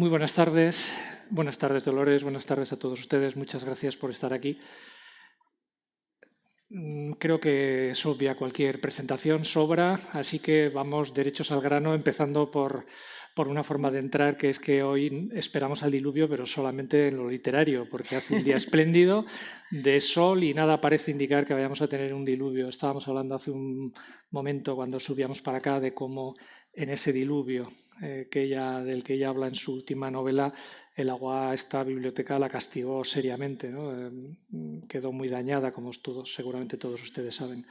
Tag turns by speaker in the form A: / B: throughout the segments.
A: Muy buenas tardes Dolores, buenas tardes a todos ustedes, muchas gracias por estar aquí. Creo que es obvia cualquier presentación, sobra, así que vamos derechos al grano, empezando por una forma de entrar, que es que hoy esperamos al diluvio, pero solamente en lo literario, porque hace un día espléndido de sol y nada parece indicar que vayamos a tener un diluvio. Estábamos hablando hace un momento, cuando subíamos para acá, de cómo en ese diluvio del que ella habla en su última novela, el agua, esta biblioteca la castigó seriamente, ¿no? Quedó muy dañada, como seguramente todos ustedes saben.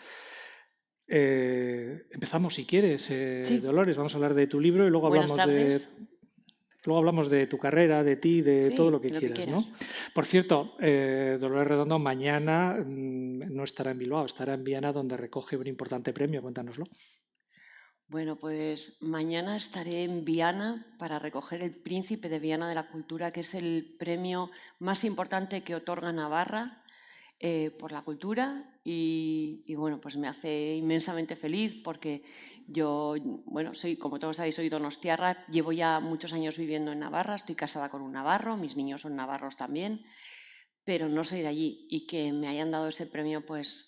A: Empezamos, si quieres,
B: Sí,
A: Dolores, vamos a hablar de tu libro y
B: buenas tardes.
A: luego hablamos de tu carrera, de ti, de todo lo
B: Sí,
A: que
B: de lo que
A: quieras, ¿no?
B: quieras.
A: Por cierto, Dolores Redondo mañana no estará en Bilbao, estará en Viana, donde recoge un importante premio. Cuéntanoslo.
B: Bueno, pues mañana estaré en Viana para recoger el Príncipe de Viana de la Cultura, que es el premio más importante que otorga Navarra por la cultura. Y bueno, pues me hace inmensamente feliz porque yo, bueno, soy, como todos sabéis, soy donostiarra, llevo ya muchos años viviendo en Navarra, estoy casada con un navarro, mis niños son navarros también, pero no soy de allí, y que me hayan dado ese premio, pues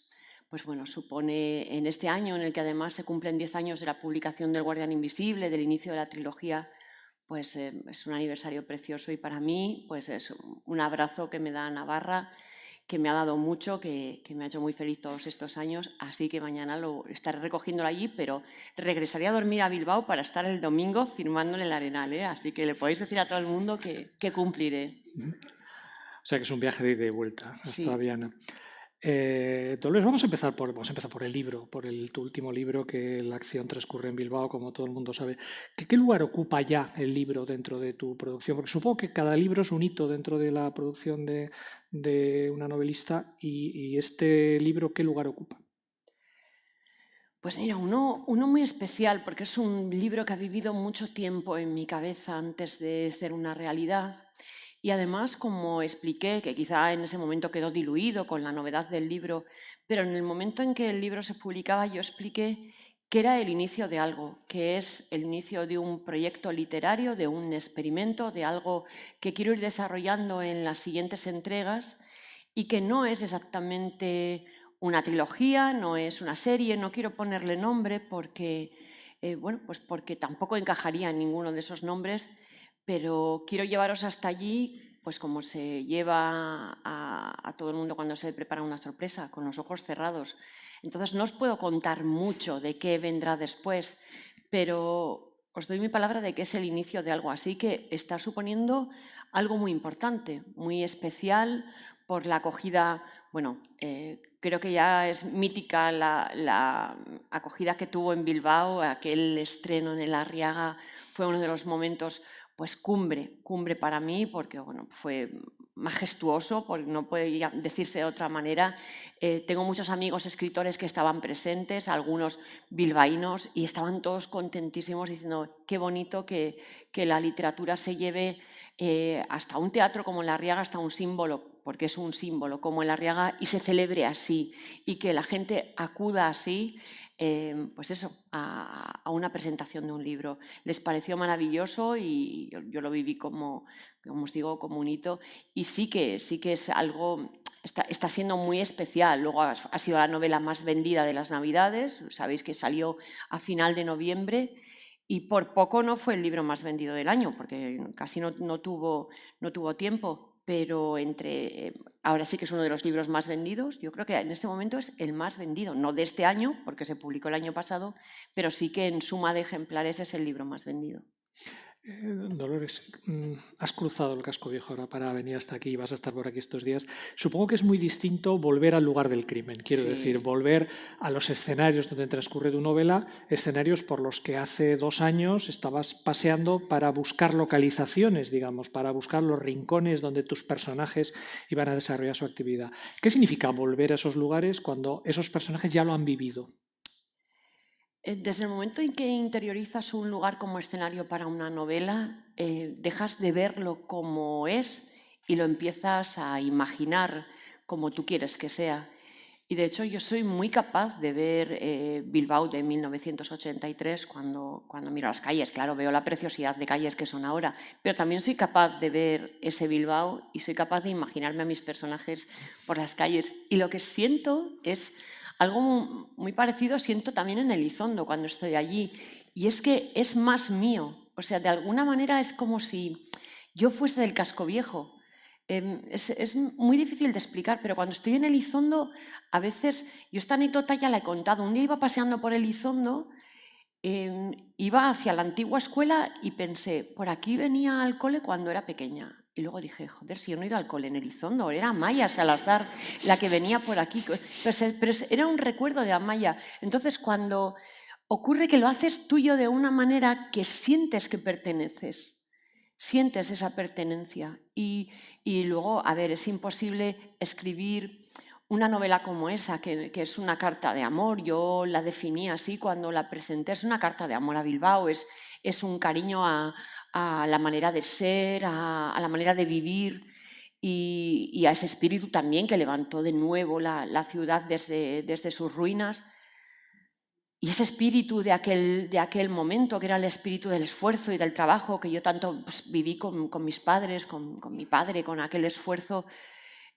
B: bueno, supone en este año en el que además se cumplen 10 años de la publicación del Guardián Invisible, del inicio de la trilogía, pues es un aniversario precioso, y para mí pues es un abrazo que me da Navarra, que me ha dado mucho, que me ha hecho muy feliz todos estos años, así que mañana lo estaré recogiéndolo allí, pero regresaré a dormir a Bilbao para estar el domingo firmándole el Arenal, ¿eh? Así que le podéis decir a todo el mundo que cumpliré.
A: O sea que es un viaje de ida y vuelta hasta
B: Sí.
A: Viana. Dolores, vamos a empezar por el libro, tu último libro, que la acción transcurre en Bilbao, como todo el mundo sabe. ¿Qué lugar ocupa ya el libro dentro de tu producción? Porque supongo que cada libro es un hito dentro de la producción de una novelista, y este libro, ¿qué lugar ocupa?
B: Pues mira, uno muy especial, porque es un libro que ha vivido mucho tiempo en mi cabeza antes de ser una realidad. Y además, como expliqué, que quizá en ese momento quedó diluido con la novedad del libro, pero en el momento en que el libro se publicaba yo expliqué que era el inicio de algo, que es el inicio de un proyecto literario, de un experimento, de algo que quiero ir desarrollando en las siguientes entregas, y que no es exactamente una trilogía, no es una serie, no quiero ponerle nombre porque, bueno, pues porque tampoco encajaría en ninguno de esos nombres, pero quiero llevaros hasta allí, pues como se lleva a todo el mundo cuando se prepara una sorpresa, con los ojos cerrados. Entonces no os puedo contar mucho de qué vendrá después, pero os doy mi palabra de que es el inicio de algo así que está suponiendo algo muy importante, muy especial, por la acogida. Bueno, creo que ya es mítica la acogida que tuvo en Bilbao. Aquel estreno en el Arriaga fue uno de los momentos, pues cumbre para mí, porque bueno, fue majestuoso, porque no puede decirse de otra manera. Tengo muchos amigos escritores que estaban presentes, algunos bilbaínos, y estaban todos contentísimos diciendo qué bonito que la literatura se lleve hasta un teatro como el Arriaga, hasta un símbolo, porque es un símbolo como el Arriaga, y se celebre así, y que la gente acuda así, pues eso, a una presentación de un libro. Les pareció maravilloso y yo lo viví como os digo, como un hito, y sí que es algo, está siendo muy especial. Luego ha sido la novela más vendida de las Navidades, sabéis que salió a final de noviembre, y por poco no fue el libro más vendido del año, porque casi no tuvo tiempo, pero ahora sí que es uno de los libros más vendidos. Yo creo que en este momento es el más vendido, no de este año, porque se publicó el año pasado, pero sí que en suma de ejemplares es el libro más vendido.
A: Dolores, has cruzado el casco viejo ahora para venir hasta aquí y vas a estar por aquí estos días. Supongo que es muy distinto volver al lugar del crimen, quiero decir,
B: Sí.
A: volver a los escenarios donde transcurre tu novela, escenarios por los que hace 2 años estabas paseando para buscar localizaciones, digamos, para buscar los rincones donde tus personajes iban a desarrollar su actividad. ¿Qué significa volver a esos lugares cuando esos personajes ya lo han vivido?
B: Desde el momento en que interiorizas un lugar como escenario para una novela, dejas de verlo como es y lo empiezas a imaginar como tú quieres que sea. Y de hecho yo soy muy capaz de ver Bilbao de 1983 cuando miro las calles. Claro, veo la preciosidad de calles que son ahora, pero también soy capaz de ver ese Bilbao y soy capaz de imaginarme a mis personajes por las calles. Y lo que siento es algo muy parecido, siento también en Elizondo cuando estoy allí. Y es que es más mío. O sea, de alguna manera es como si yo fuese del casco viejo. Es muy difícil de explicar, pero cuando estoy en Elizondo, a veces, yo esta anécdota ya la he contado, un día iba paseando por Elizondo, iba hacia la antigua escuela y pensé, por aquí venía al cole cuando era pequeña. Y luego dije, joder, si yo no he ido al cole en Elizondo, era Amaya Salazar la que venía por aquí. Pero era un recuerdo de Amaya. Entonces, cuando ocurre que lo haces tuyo de una manera que sientes que perteneces, sientes esa pertenencia. Y luego, a ver, es imposible escribir una novela como esa, que es una carta de amor. Yo la definí así cuando la presenté. Es una carta de amor a Bilbao, es un cariño a la manera de ser, a la manera de vivir y a ese espíritu también que levantó de nuevo la ciudad desde sus ruinas. Y ese espíritu de aquel momento, que era el espíritu del esfuerzo y del trabajo, que yo tanto pues, viví con mis padres, con mi padre, con aquel esfuerzo,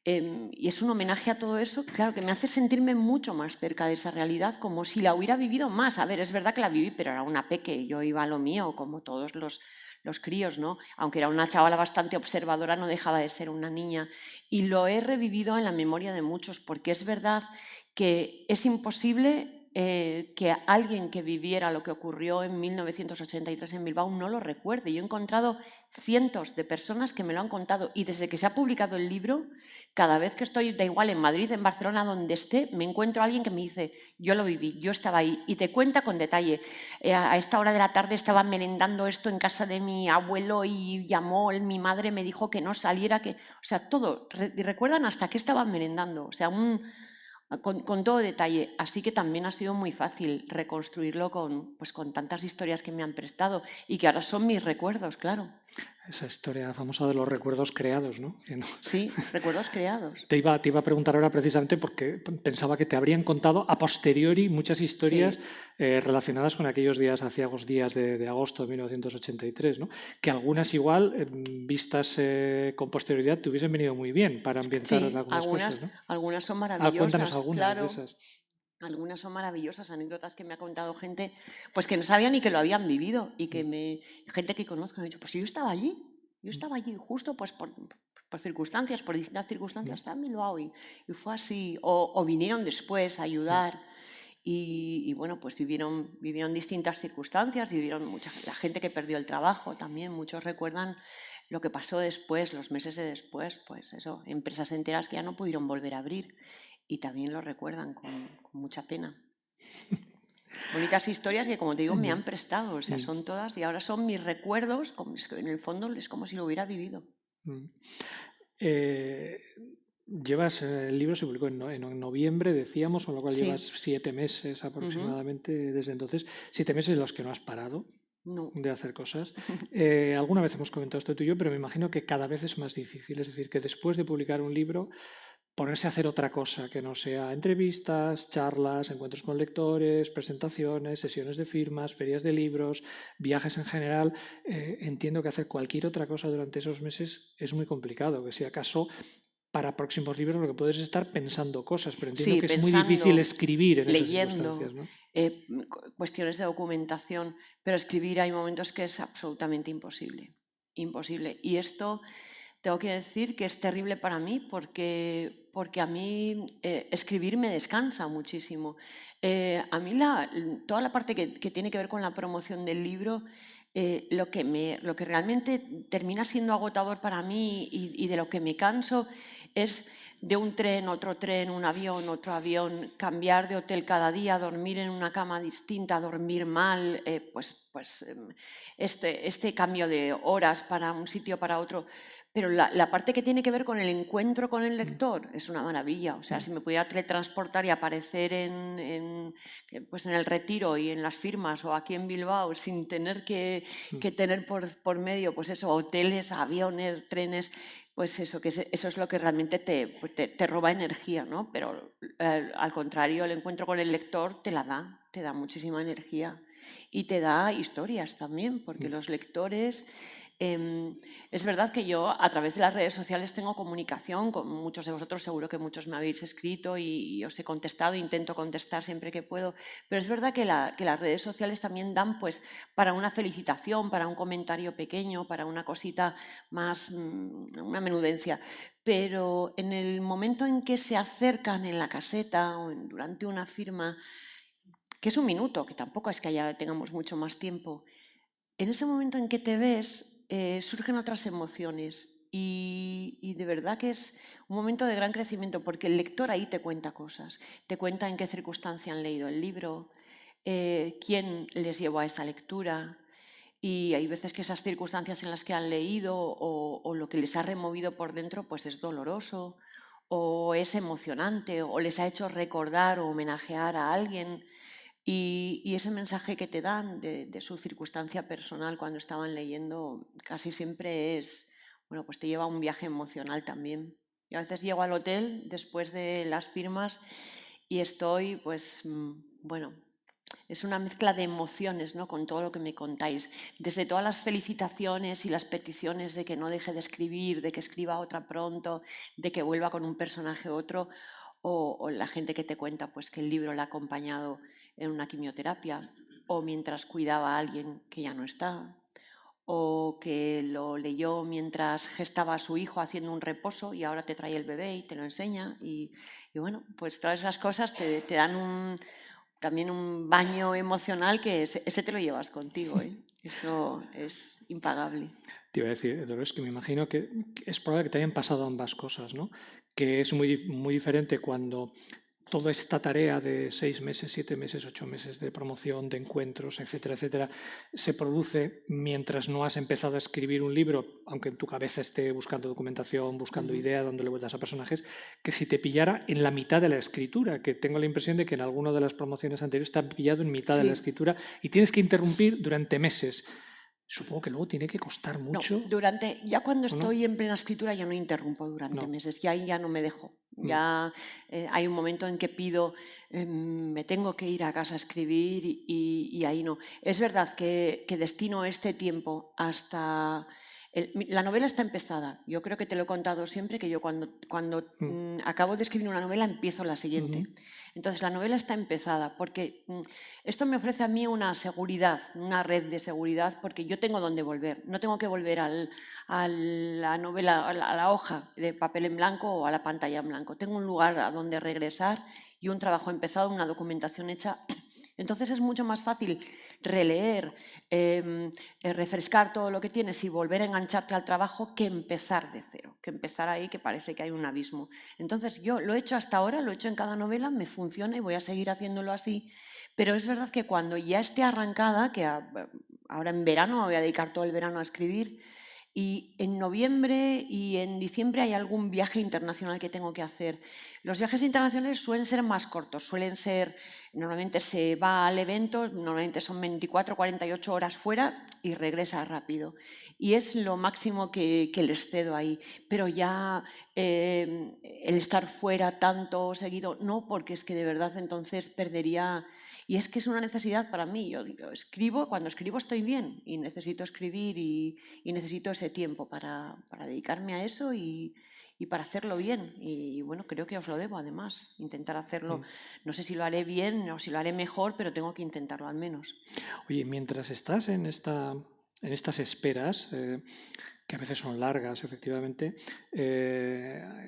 B: y es un homenaje a todo eso, claro, que me hace sentirme mucho más cerca de esa realidad, como si la hubiera vivido más. A ver, es verdad que la viví, pero era una peque, yo iba a lo mío, como todos los críos, ¿no? Aunque era una chavala bastante observadora, no dejaba de ser una niña. Y lo he revivido en la memoria de muchos, porque es verdad que es imposible que alguien que viviera lo que ocurrió en 1983 en Bilbao no lo recuerde. Yo he encontrado cientos de personas que me lo han contado y desde que se ha publicado el libro, cada vez que estoy, da igual, en Madrid, en Barcelona, donde esté, me encuentro a alguien que me dice, yo lo viví, yo estaba ahí, y te cuenta con detalle. A esta hora de la tarde estaba merendando esto en casa de mi abuelo y llamó, mi madre me dijo que no saliera, o sea, todo, recuerdan hasta qué estaban merendando, o sea, con todo detalle. Así que también ha sido muy fácil reconstruirlo pues con tantas historias que me han prestado y que ahora son mis recuerdos, claro.
A: Esa historia famosa de los recuerdos creados, ¿no?
B: Sí, recuerdos creados.
A: Te iba a preguntar ahora precisamente porque pensaba que te habrían contado a posteriori muchas historias
B: Sí.
A: relacionadas con aquellos días, aciagos días de agosto de 1983, ¿no? Que algunas igual, vistas con posterioridad, te hubiesen venido muy bien para ambientar
B: Sí,
A: algunas cosas, ¿no?
B: algunas son
A: Cuéntanos
B: maravillosas,
A: algunas de
B: claro.
A: esas.
B: Algunas son maravillosas, anécdotas que me ha contado gente pues que no sabía ni que lo habían vivido y gente que conozco me ha dicho, pues yo estaba allí justo pues por circunstancias, por distintas circunstancias, estaba en Bilbao y fue así, o vinieron después a ayudar y bueno, pues vivieron distintas circunstancias, la gente que perdió el trabajo también, muchos recuerdan lo que pasó después, los meses de después, pues eso, empresas enteras que ya no pudieron volver a abrir y también lo recuerdan con mucha pena. Bonitas historias que, como te digo, me han prestado, o sea, son todas y ahora son mis recuerdos, en el fondo es como si lo hubiera vivido.
A: El libro se publicó en noviembre, decíamos, con lo cual
B: Sí.
A: llevas 7 meses aproximadamente desde entonces. 7 meses en los que no has parado
B: No.
A: de hacer cosas. Alguna vez hemos comentado esto tú y yo, pero me imagino que cada vez es más difícil. Es decir, que después de publicar un libro, ponerse a hacer otra cosa que no sea entrevistas, charlas, encuentros con lectores, presentaciones, sesiones de firmas, ferias de libros, viajes en general. Entiendo que hacer cualquier otra cosa durante esos meses es muy complicado, que si acaso para próximos libros lo que puedes es estar pensando cosas, pero entiendo que es muy difícil escribir en esas circunstancias, ¿no?
B: Cuestiones de documentación, pero escribir hay momentos que es absolutamente imposible. Imposible. Y esto tengo que decir que es terrible para mí porque a mí escribir me descansa muchísimo. A mí toda la parte que tiene que ver con la promoción del libro, lo que realmente termina siendo agotador para mí y de lo que me canso es de un tren, un avión, otro avión, cambiar de hotel cada día, dormir en una cama distinta, dormir mal, este cambio de horas para un sitio para otro. Pero la parte que tiene que ver con el encuentro con el lector es una maravilla. O sea, si me pudiera teletransportar y aparecer pues en el Retiro y en las firmas o aquí en Bilbao sin tener que tener por medio, pues eso, hoteles, aviones, trenes, pues eso, eso es lo que realmente te roba energía, ¿no? Pero al contrario, el encuentro con el lector te da muchísima energía y te da historias también, porque los lectores... es verdad que yo a través de las redes sociales tengo comunicación con muchos de vosotros, seguro que muchos me habéis escrito y os he contestado, intento contestar siempre que puedo, pero es verdad que las redes sociales también dan pues para una felicitación, para un comentario pequeño, para una cosita más, una menudencia, pero en el momento en que se acercan en la caseta o durante una firma, que es un minuto, que tampoco es que tengamos mucho más tiempo, en ese momento en que te ves, surgen otras emociones y de verdad que es un momento de gran crecimiento porque el lector ahí te cuenta cosas, te cuenta en qué circunstancia han leído el libro, quién les llevó a esa lectura y hay veces que esas circunstancias en las que han leído o lo que les ha removido por dentro pues es doloroso o es emocionante o les ha hecho recordar o homenajear a alguien. Y ese mensaje que te dan de su circunstancia personal cuando estaban leyendo casi siempre es, bueno, pues te lleva a un viaje emocional también. Yo a veces llego al hotel después de las firmas y estoy, pues, bueno, es una mezcla de emociones, ¿no? Con todo lo que me contáis. Desde todas las felicitaciones y las peticiones de que no deje de escribir, de que escriba otra pronto, de que vuelva con un personaje otro, o la gente que te cuenta pues, que el libro le ha acompañado en una quimioterapia, o mientras cuidaba a alguien que ya no está, o que lo leyó mientras gestaba a su hijo haciendo un reposo y ahora te trae el bebé y te lo enseña. Y bueno, pues todas esas cosas te dan también un baño emocional que ese te lo llevas contigo, ¿eh? Eso es impagable.
A: Te iba a decir, Dolores, que me imagino que es probable que te hayan pasado ambas cosas, ¿no? Que es muy diferente cuando toda esta tarea de 6 meses, 7 meses, 8 meses de promoción, de encuentros, etcétera, etcétera, se produce mientras no has empezado a escribir un libro, aunque en tu cabeza esté buscando documentación, buscando ideas, dándole vueltas a personajes, que si te pillara en la mitad de la escritura, que tengo la impresión de que en alguna de las promociones anteriores te han pillado en mitad de la escritura y tienes que interrumpir durante meses. Supongo que luego tiene que costar mucho.
B: No, ya cuando estoy en plena escritura ya no interrumpo durante meses, y ahí ya no me dejo. Ya hay un momento en que pido, me tengo que ir a casa a escribir y ahí no. Es verdad que destino este tiempo hasta... la novela está empezada. Yo creo que te lo he contado siempre, que yo cuando acabo de escribir una novela empiezo la siguiente. Entonces la novela está empezada porque esto me ofrece a mí una seguridad, una red de seguridad, porque yo tengo dónde volver. No tengo que volver a la novela, a la hoja de papel en blanco o a la pantalla en blanco. Tengo un lugar a donde regresar y un trabajo empezado, una documentación hecha. Entonces es mucho más fácil releer, refrescar todo lo que tienes y volver a engancharte al trabajo que empezar de cero, que empezar ahí que parece que hay un abismo. Entonces yo lo he hecho hasta ahora, lo he hecho en cada novela, me funciona y voy a seguir haciéndolo así, pero es verdad que cuando ya esté arrancada, que ahora en verano me voy a dedicar todo el verano a escribir, y en noviembre y en diciembre hay algún viaje internacional que tengo que hacer. Los viajes internacionales suelen ser más cortos, normalmente se va al evento, normalmente son 24 48 horas fuera y regresa rápido. Y es lo máximo que les cedo ahí. Pero ya el estar fuera tanto seguido, no, porque es que de verdad entonces perdería... Y es que es una necesidad para mí. Yo escribo, cuando escribo estoy bien y necesito escribir y necesito ese tiempo para dedicarme a eso y para hacerlo bien. Y bueno, creo que os lo debo además, intentar hacerlo. No sé si lo haré bien o si lo haré mejor, pero tengo que intentarlo al menos.
A: Oye, mientras estás en estas esperas, que a veces son largas, efectivamente,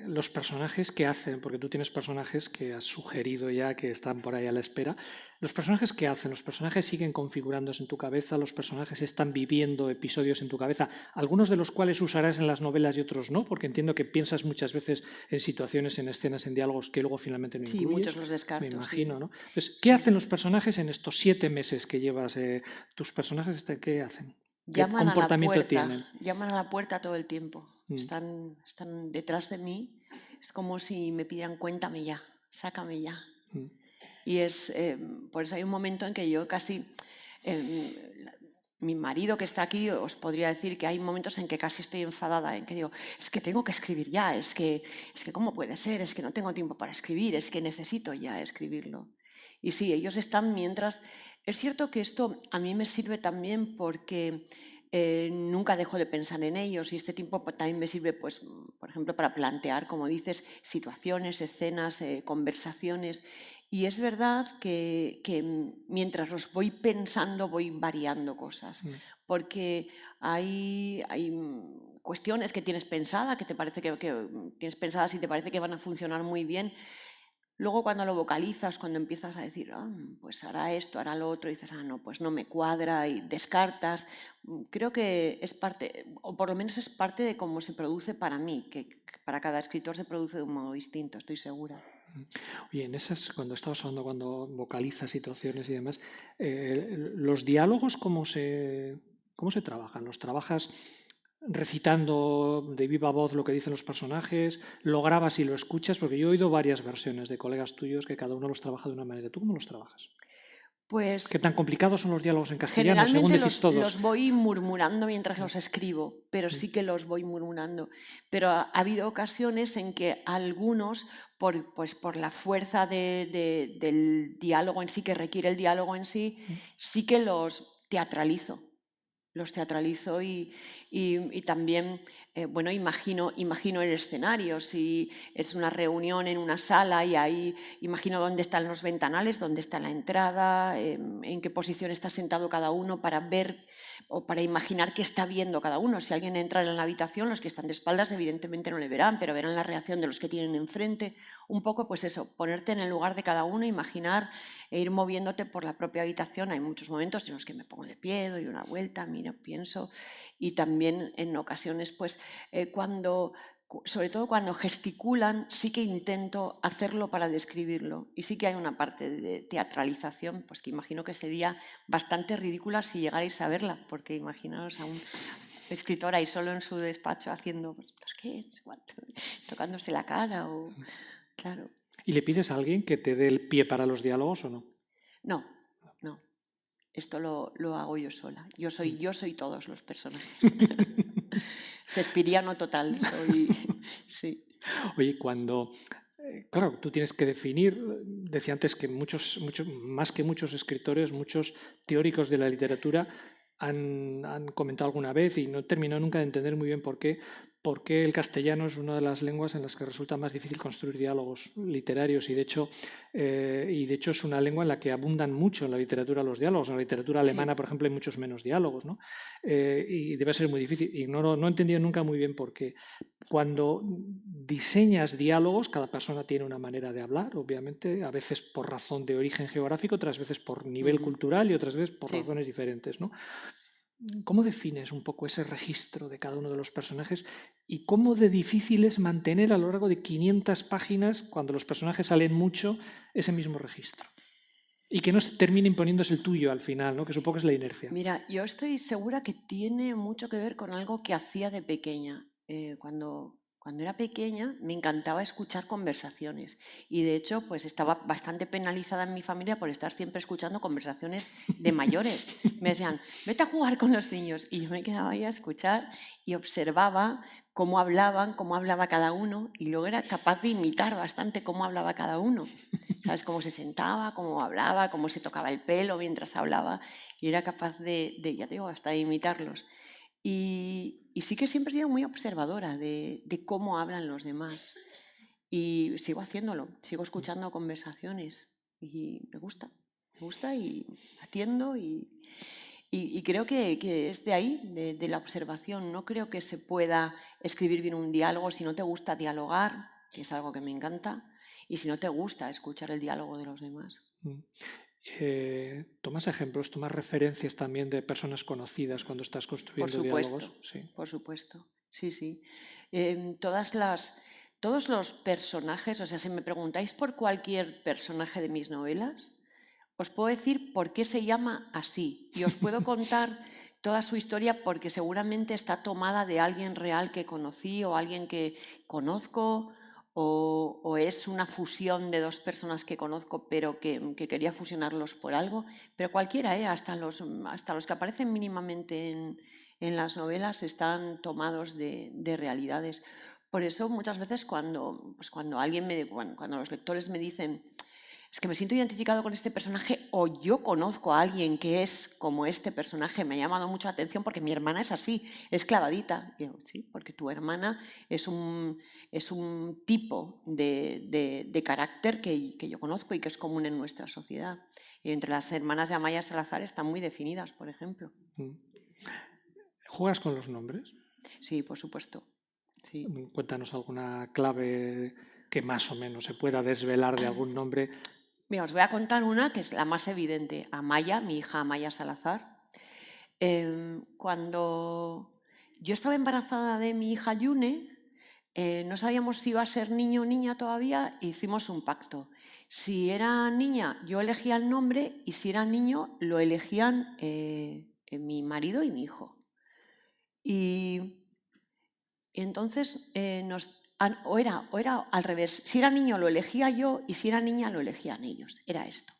A: los personajes que hacen, porque tú tienes personajes que has sugerido ya que están por ahí a la espera, los personajes que hacen, los personajes siguen configurándose en tu cabeza, los personajes están viviendo episodios en tu cabeza, algunos de los cuales usarás en las novelas y otros no, porque entiendo que piensas muchas veces en situaciones, en escenas, en diálogos que luego finalmente no incluyes.
B: Sí, muchos los descarto.
A: Me imagino, ¿no? Entonces, ¿qué hacen los personajes en estos 7 meses que llevas? ¿Tus personajes qué hacen? ¿Qué comportamiento tienen?
B: Llaman a la puerta todo el tiempo. están detrás de mí. Es como si me pidieran cuéntame ya, sácame ya. Y por eso hay un momento en que yo casi... mi marido que está aquí os podría decir que hay momentos en que casi estoy enfadada, en que digo, es que tengo que escribir ya, es que ¿cómo puede ser? Es que no tengo tiempo para escribir, es que necesito ya escribirlo. Y sí, ellos están mientras... Es cierto que esto a mí me sirve también porque nunca dejo de pensar en ellos y este tiempo también me sirve, pues, por ejemplo, para plantear, como dices, situaciones, escenas, conversaciones. Y es verdad que mientras los voy pensando voy variando cosas, porque hay cuestiones que tienes pensadas, que te parece que tienes pensadas y te parece que van a funcionar muy bien. Luego cuando lo vocalizas, cuando empiezas a decir, pues hará esto, hará lo otro, y dices, no, pues no me cuadra y descartas. Creo que es parte, o por lo menos es parte de cómo se produce para mí, que para cada escritor se produce de un modo distinto, estoy segura.
A: Oye, en esas, cuando estabas hablando, cuando vocalizas situaciones y demás, los diálogos, ¿cómo se trabajan? ¿Los trabajas recitando de viva voz lo que dicen los personajes? ¿Lo grabas y lo escuchas? Porque yo he oído varias versiones de colegas tuyos que cada uno los trabaja de una manera. ¿Tú cómo los trabajas?
B: Pues
A: ¿Qué tan complicados son los diálogos en castellano, según
B: generalmente
A: decís todos?
B: los voy murmurando mientras los escribo, pero sí que los voy murmurando. Pero ha habido ocasiones en que algunos, pues por la fuerza del diálogo en sí, que requiere el diálogo en sí, sí que los teatralizo. Los teatralizo y también, bueno, imagino el escenario. Si es una reunión en una sala y ahí imagino dónde están los ventanales, dónde está la entrada, en qué posición está sentado cada uno para ver o para imaginar qué está viendo cada uno. Si alguien entra en la habitación, los que están de espaldas evidentemente no le verán, pero verán la reacción de los que tienen enfrente. Un poco, pues eso, ponerte en el lugar de cada uno, imaginar e ir moviéndote por la propia habitación. Hay muchos momentos en los que me pongo de pie, doy una vuelta, miro, pienso, y también en ocasiones, pues sobre todo cuando gesticulan, sí que intento hacerlo para describirlo. Y sí que hay una parte de teatralización, pues que imagino que sería bastante ridícula si llegarais a verla, porque imaginaos a un escritor ahí solo en su despacho haciendo, pues, ¿qué? Tocándose la cara o... Claro.
A: ¿Y le pides a alguien que te dé el pie para los diálogos o no?
B: No, no. Esto lo hago yo sola. Yo soy todos los personajes. Shakespeariano total. Sí.
A: Oye, claro, tú tienes que definir, decía antes que más que muchos escritores, muchos teóricos de la literatura han comentado alguna vez y no he terminado nunca de entender muy bien por qué el castellano es una de las lenguas en las que resulta más difícil construir diálogos literarios y de hecho es una lengua en la que abundan mucho en la literatura los diálogos. En la literatura alemana, por ejemplo, hay muchos menos diálogos, ¿no? Y debe ser muy difícil. Y no he entendido nunca muy bien por qué. Cuando diseñas diálogos, cada persona tiene una manera de hablar, obviamente, a veces por razón de origen geográfico, otras veces por nivel cultural y otras veces por razones diferentes, ¿no? ¿Cómo defines un poco ese registro de cada uno de los personajes y cómo de difícil es mantener a lo largo de 500 páginas, cuando los personajes salen mucho, ese mismo registro? Y que no se termine imponiéndose el tuyo al final, ¿no? Que supongo que es la inercia.
B: Mira, yo estoy segura que tiene mucho que ver con algo que hacía de pequeña. Cuando era pequeña me encantaba escuchar conversaciones y de hecho pues estaba bastante penalizada en mi familia por estar siempre escuchando conversaciones de mayores. Me decían, vete a jugar con los niños y yo me quedaba ahí a escuchar y observaba cómo hablaban, cómo hablaba cada uno y luego era capaz de imitar bastante cómo hablaba cada uno. ¿Sabes? Cómo se sentaba, cómo hablaba, cómo se tocaba el pelo mientras hablaba y era capaz ya te digo, hasta de imitarlos. Y sí que siempre he sido muy observadora de cómo hablan los demás. Y sigo haciéndolo, sigo escuchando conversaciones y me gusta y atiendo y creo que es de ahí, de la observación. No creo que se pueda escribir bien un diálogo si no te gusta dialogar, que es algo que me encanta, y si no te gusta escuchar el diálogo de los demás.
A: ¿Tomas ejemplos, tomas referencias también de personas conocidas cuando estás construyendo diálogos?
B: Sí. Por supuesto, sí. Todos los personajes, o sea, si me preguntáis por cualquier personaje de mis novelas, os puedo decir por qué se llama así y os puedo contar toda su historia porque seguramente está tomada de alguien real que conocí o alguien que conozco o es una fusión de dos personas que conozco pero que quería fusionarlos por algo, pero cualquiera, hasta los que aparecen mínimamente en las novelas están tomados de realidades. Por eso muchas veces cuando los lectores me dicen es que me siento identificado con este personaje o yo conozco a alguien que es como este personaje, me ha llamado mucho la atención porque mi hermana es así, es clavadita. Y digo, sí, porque tu hermana es un tipo de carácter que yo conozco y que es común en nuestra sociedad. Y entre las hermanas de Amaya Salazar están muy definidas, por ejemplo.
A: ¿Juegas con los nombres?
B: Sí, por supuesto. Sí.
A: Cuéntanos alguna clave que más o menos se pueda desvelar de algún nombre.
B: Mira, os voy a contar una que es la más evidente. Amaya, mi hija Amaya Salazar. Cuando yo estaba embarazada de mi hija Yune, no sabíamos si iba a ser niño o niña todavía, e hicimos un pacto. Si era niña, yo elegía el nombre y si era niño, lo elegían mi marido y mi hijo. Y entonces o era al revés. Si era niño, lo elegía yo y si era niña, lo elegían ellos. Era esto.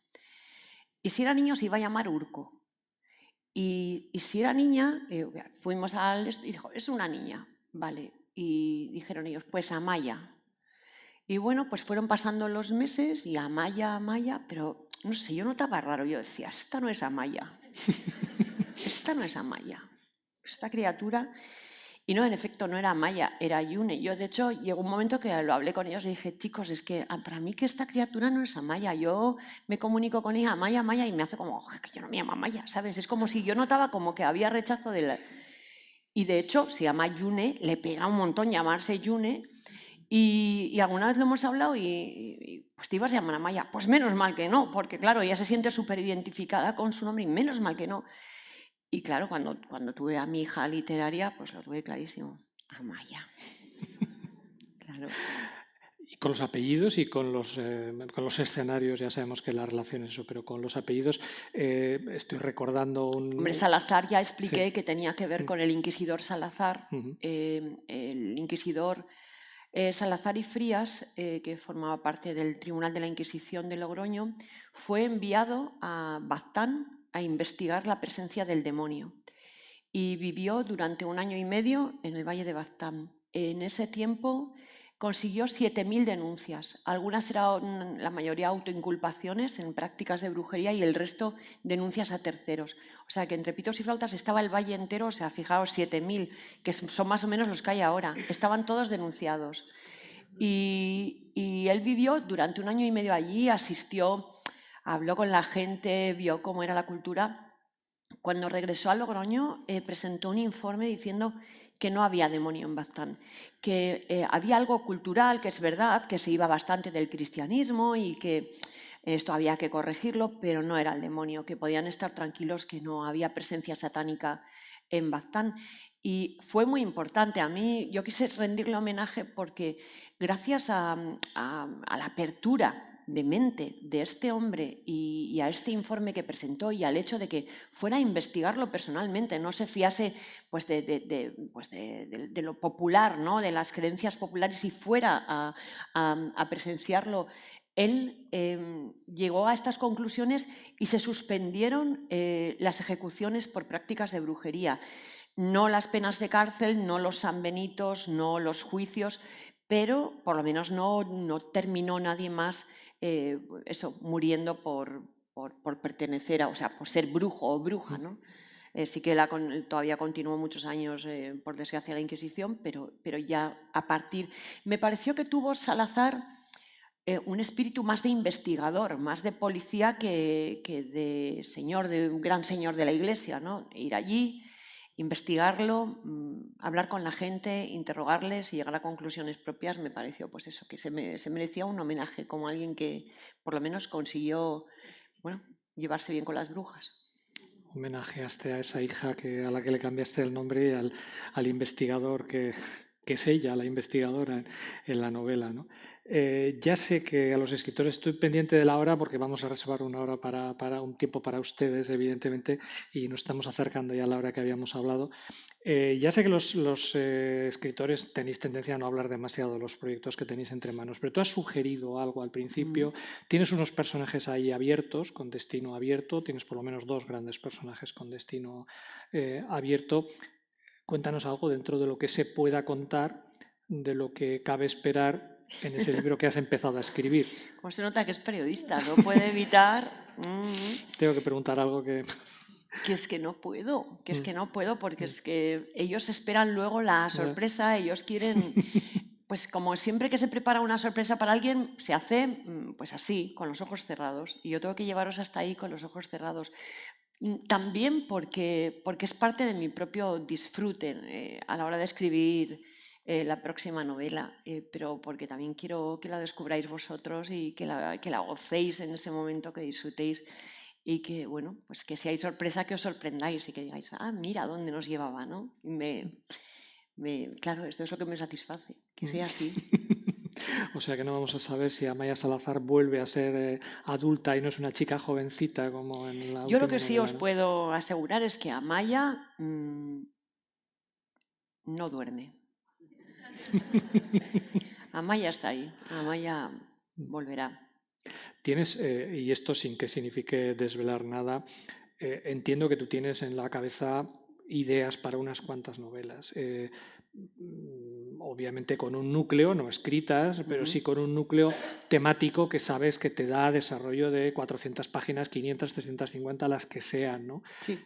B: Y si era niño, se iba a llamar Urco. Y si era niña, fuimos al... y dijo, es una niña, vale. Y dijeron ellos, pues Amaya. Y bueno, pues fueron pasando los meses y Amaya, pero no sé, yo notaba raro. Yo decía, esta no es Amaya. Esta no es Amaya. Esta criatura... Y no, en efecto, no era Amaya, era Yune. Yo, de hecho, llegó un momento que lo hablé con ellos y dije, chicos, es que para mí que esta criatura no es Amaya. Yo me comunico con ella, Amaya, Amaya, y me hace como, que yo no me llamo Amaya, ¿sabes? Es como si yo notaba como que había rechazo de la... Y de hecho, se llama Yune, le pega un montón llamarse Yune. Y alguna vez lo hemos hablado y pues te ibas a llamar Amaya. Pues menos mal que no, porque claro, ella se siente súper identificada con su nombre y menos mal que no. Y claro, cuando tuve a mi hija literaria, pues lo tuve clarísimo. Amaya. Claro.
A: Y con los apellidos y con los escenarios, ya sabemos que la relación es eso, pero con los apellidos estoy recordando un...
B: Hombre, Salazar ya expliqué
A: Sí.
B: que tenía que ver con el inquisidor Salazar. El inquisidor Salazar y Frías, que formaba parte del Tribunal de la Inquisición de Logroño, fue enviado a Baztán a investigar la presencia del demonio y vivió durante 1 año y medio en el Valle de Baztán. En ese tiempo consiguió 7.000 denuncias. Algunas eran la mayoría autoinculpaciones en prácticas de brujería y el resto denuncias a terceros. O sea que entre pitos y flautas estaba el valle entero, o sea, fijaos, 7.000, que son más o menos los que hay ahora. Estaban todos denunciados. Y él vivió durante 1 año y medio allí, asistió, habló con la gente, vio cómo era la cultura. Cuando regresó a Logroño, presentó un informe diciendo que no había demonio en Baztán, que había algo cultural, que es verdad, que se iba bastante del cristianismo y que esto había que corregirlo, pero no era el demonio, que podían estar tranquilos, que no había presencia satánica en Baztán. Y fue muy importante. A mí, yo quise rendirle homenaje porque gracias a la apertura de mente de este hombre y a este informe que presentó y al hecho de que fuera a investigarlo personalmente, no se fiase pues de lo popular, ¿no? De las creencias populares y fuera a presenciarlo, él llegó a estas conclusiones y se suspendieron las ejecuciones por prácticas de brujería. No las penas de cárcel, no los sanbenitos, no los juicios, pero por lo menos no terminó nadie más muriendo por pertenecer o sea, por ser brujo o bruja, ¿no? Sí que todavía continuó muchos años, por desgracia, la Inquisición, pero ya a partir... Me pareció que tuvo Salazar un espíritu más de investigador, más de policía que de un gran señor de la Iglesia, ¿no? Ir allí, investigarlo, hablar con la gente, interrogarles y llegar a conclusiones propias, me pareció pues eso, que se merecía un homenaje como alguien que por lo menos consiguió, bueno, llevarse bien con las brujas.
A: Homenajeaste a esa hija a la que le cambiaste el nombre y al investigador que que es ella la investigadora en la novela, ¿no? Ya sé que a los escritores estoy pendiente de la hora porque vamos a reservar una hora para un tiempo para ustedes, evidentemente, y nos estamos acercando ya a la hora que habíamos hablado. Ya sé que los escritores tenéis tendencia a no hablar demasiado de los proyectos que tenéis entre manos, pero tú has sugerido algo al principio. Tienes unos personajes ahí abiertos, con destino abierto, tienes por lo menos 2 grandes personajes con destino abierto. Cuéntanos algo dentro de lo que se pueda contar, de lo que cabe esperar en ese libro que has empezado a escribir.
B: Como se nota que es periodista, no puede evitar...
A: Tengo que preguntar algo que...
B: Que es que no puedo, porque es que ellos esperan luego la sorpresa, ellos quieren... Pues como siempre que se prepara una sorpresa para alguien, se hace pues así, con los ojos cerrados. Y yo tengo que llevaros hasta ahí con los ojos cerrados. También porque es parte de mi propio disfrute a la hora de escribir la próxima novela, pero porque también quiero que la descubráis vosotros y que la gocéis en ese momento, que disfrutéis y que, bueno, pues que si hay sorpresa, que os sorprendáis y que digáis, ah, mira dónde nos llevaba, ¿no? Claro, esto es lo que me satisface, que sea así.
A: O sea que no vamos a saber si Amaya Salazar vuelve a ser adulta y no es una chica jovencita como en la
B: Yo
A: última
B: lo que sí
A: novela,
B: os
A: ¿no?
B: puedo asegurar es que Amaya no duerme. Amaya está ahí, Amaya volverá.
A: Tienes, y esto sin que signifique desvelar nada, entiendo que tú tienes en la cabeza ideas para unas cuantas novelas. Obviamente con un núcleo, no escritas, pero sí con un núcleo temático que sabes que te da desarrollo de 400 páginas, 500, 350, las que sean, ¿no?
B: Sí.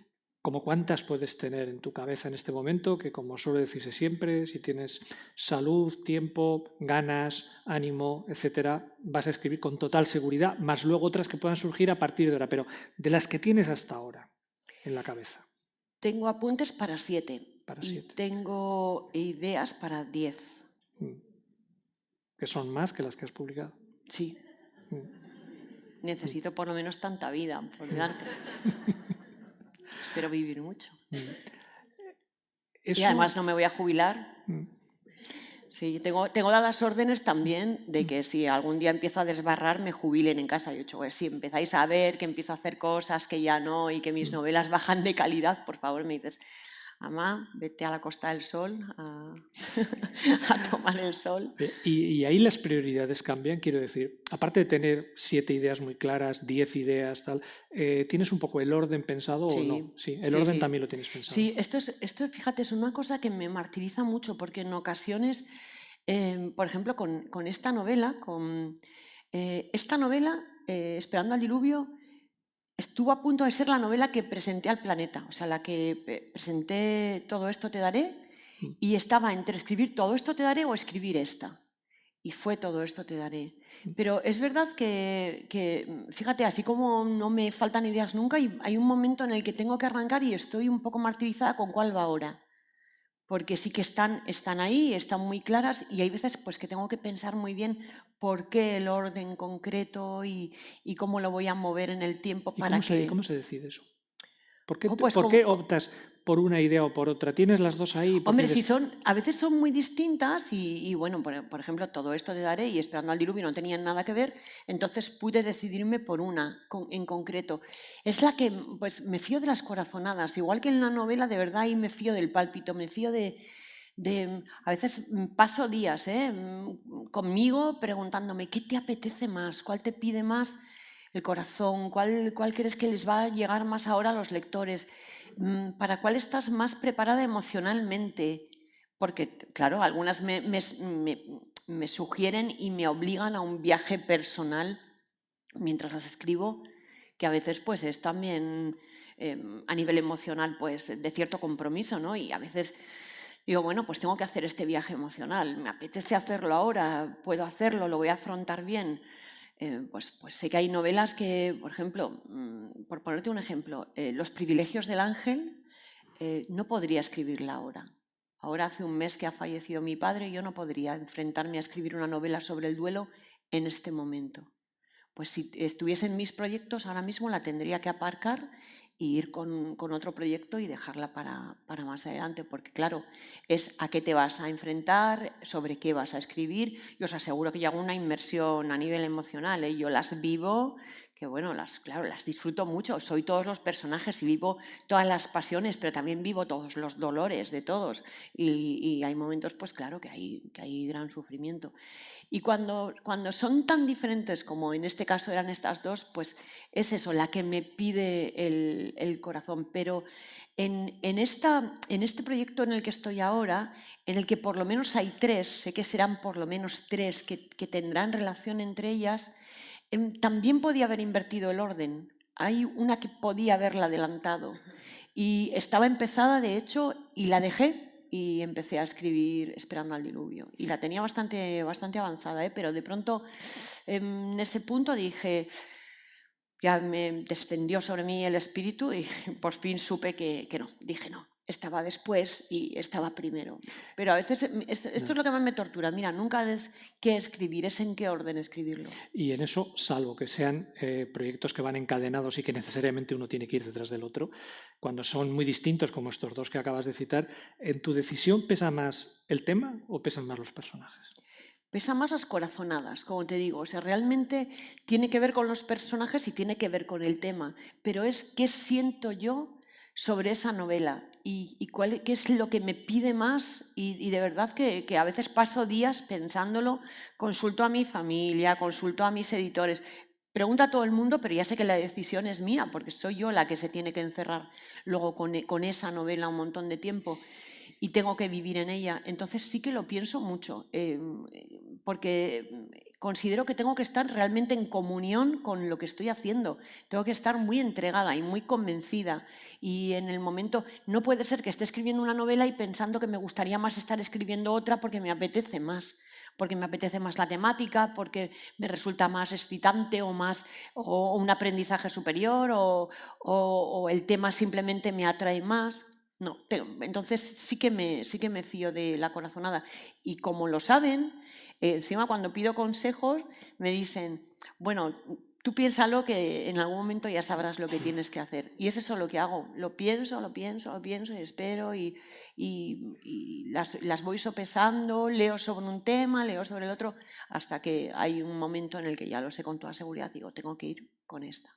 A: ¿Cómo cuántas puedes tener en tu cabeza en este momento? Que como suele decirse siempre, si tienes salud, tiempo, ganas, ánimo, etcétera, vas a escribir con total seguridad, más luego otras que puedan surgir a partir de ahora, pero de las que tienes hasta ahora en la cabeza.
B: Tengo apuntes para 7
A: Para
B: y
A: 7.
B: tengo ideas para 10.
A: Que son más que las que has publicado.
B: Sí. Necesito por lo menos tanta vida por delante. Espero vivir mucho. Y además no me voy a jubilar. Sí, tengo dadas órdenes también de que si algún día empiezo a desbarrar, me jubilen en casa. Yo he dicho, pues si empezáis a ver que empiezo a hacer cosas que ya no y que mis novelas bajan de calidad, por favor me dices, Amá, vete a la Costa del Sol a tomar el sol.
A: Y ahí las prioridades cambian, quiero decir, aparte de tener 7 ideas muy claras, 10 ideas, tal, ¿tienes un poco el orden pensado o no? Sí, el orden también lo tienes pensado.
B: Sí, esto, fíjate, es una cosa que me martiriza mucho porque en ocasiones, por ejemplo, con esta novela, Esperando al diluvio, estuvo a punto de ser la novela que presenté al Planeta, o sea, la que presenté Todo esto te daré, y estaba entre escribir Todo esto te daré o escribir esta. Y fue Todo esto te daré. Pero es verdad que, fíjate, así como no me faltan ideas nunca, hay un momento en el que tengo que arrancar y estoy un poco martirizada con cuál va ahora. Porque sí que están ahí, están muy claras y hay veces pues, que tengo que pensar muy bien por qué el orden concreto y cómo lo voy a mover en el tiempo para que...
A: ¿Cómo se decide eso? ¿Por qué,
B: pues
A: ¿por qué optas por una idea o por otra? ¿Tienes las dos ahí?
B: Hombre, a veces son muy distintas y bueno, por ejemplo, Todo esto te daré y Esperando al diluvio no tenían nada que ver, entonces pude decidirme por una en concreto. Es la que, pues me fío de las corazonadas, igual que en la novela, de verdad, y me fío del pálpito, me fío a veces paso días conmigo preguntándome, ¿qué te apetece más? ¿Cuál te pide más el corazón? ¿Cuál crees que les va a llegar más ahora a los lectores? ¿Para cuál estás más preparada emocionalmente? Porque, claro, algunas me sugieren y me obligan a un viaje personal mientras las escribo, que a veces pues es también a nivel emocional pues de cierto compromiso, ¿no? Y a veces digo, bueno, pues tengo que hacer este viaje emocional, me apetece hacerlo ahora, puedo hacerlo, lo voy a afrontar bien. Pues sé que hay novelas que, por ejemplo, por ponerte un ejemplo, Los privilegios del ángel, no podría escribirla ahora. Ahora hace un mes que ha fallecido mi padre y yo no podría enfrentarme a escribir una novela sobre el duelo en este momento. Pues si estuviesen mis proyectos, ahora mismo la tendría que aparcar y ir con otro proyecto y dejarla para más adelante, porque claro, es a qué te vas a enfrentar, sobre qué vas a escribir, y os aseguro que yo hago una inmersión a nivel emocional, ¿eh? Yo las vivo, que bueno, claro, las disfruto mucho, soy todos los personajes y vivo todas las pasiones, pero también vivo todos los dolores de todos, y hay momentos, pues claro, que hay gran sufrimiento. Y cuando son tan diferentes como en este caso eran estas dos, pues es eso, la que me pide el corazón. Pero en este proyecto en el que estoy ahora, en el que por lo menos hay tres, sé que serán por lo menos tres que tendrán relación entre ellas, también podía haber invertido el orden. Hay una que podía haberla adelantado y estaba empezada, de hecho, y la dejé y empecé a escribir Esperando al diluvio. Y la tenía bastante avanzada, ¿eh? Pero de pronto en ese punto dije, ya me descendió sobre mí el espíritu y por fin supe que no. Dije no, estaba después y estaba primero. Pero a veces esto es lo que más me tortura. Mira, nunca es qué escribir, es en qué orden escribirlo.
A: Y en eso, salvo que sean proyectos que van encadenados y que necesariamente uno tiene que ir detrás del otro, cuando son muy distintos como estos dos que acabas de citar, ¿en tu decisión pesa más el tema o pesan más los personajes?
B: Pesa más las corazonadas, como te digo. O sea, realmente tiene que ver con los personajes y tiene que ver con el tema. Pero es qué siento yo sobre esa novela y qué es lo que me pide más. Y de verdad que a veces paso días pensándolo, consulto a mi familia, consulto a mis editores. Pregunta a todo el mundo, pero ya sé que la decisión es mía, porque soy yo la que se tiene que encerrar luego con esa novela un montón de tiempo y tengo que vivir en ella. Entonces sí que lo pienso mucho, porque considero que tengo que estar realmente en comunión con lo que estoy haciendo. Tengo que estar muy entregada y muy convencida. Y en el momento, no puede ser que esté escribiendo una novela y pensando que me gustaría más estar escribiendo otra porque me apetece más. Porque me apetece más la temática, porque me resulta más excitante o un aprendizaje superior o el tema simplemente me atrae más. No, entonces sí que me fío de la corazonada. Y como lo saben, encima cuando pido consejos me dicen, bueno, tú piénsalo que en algún momento ya sabrás lo que tienes que hacer. Y es eso lo que hago. Lo pienso y espero y las voy sopesando, leo sobre un tema, leo sobre el otro, hasta que hay un momento en el que ya lo sé con toda seguridad, digo, tengo que ir con esta.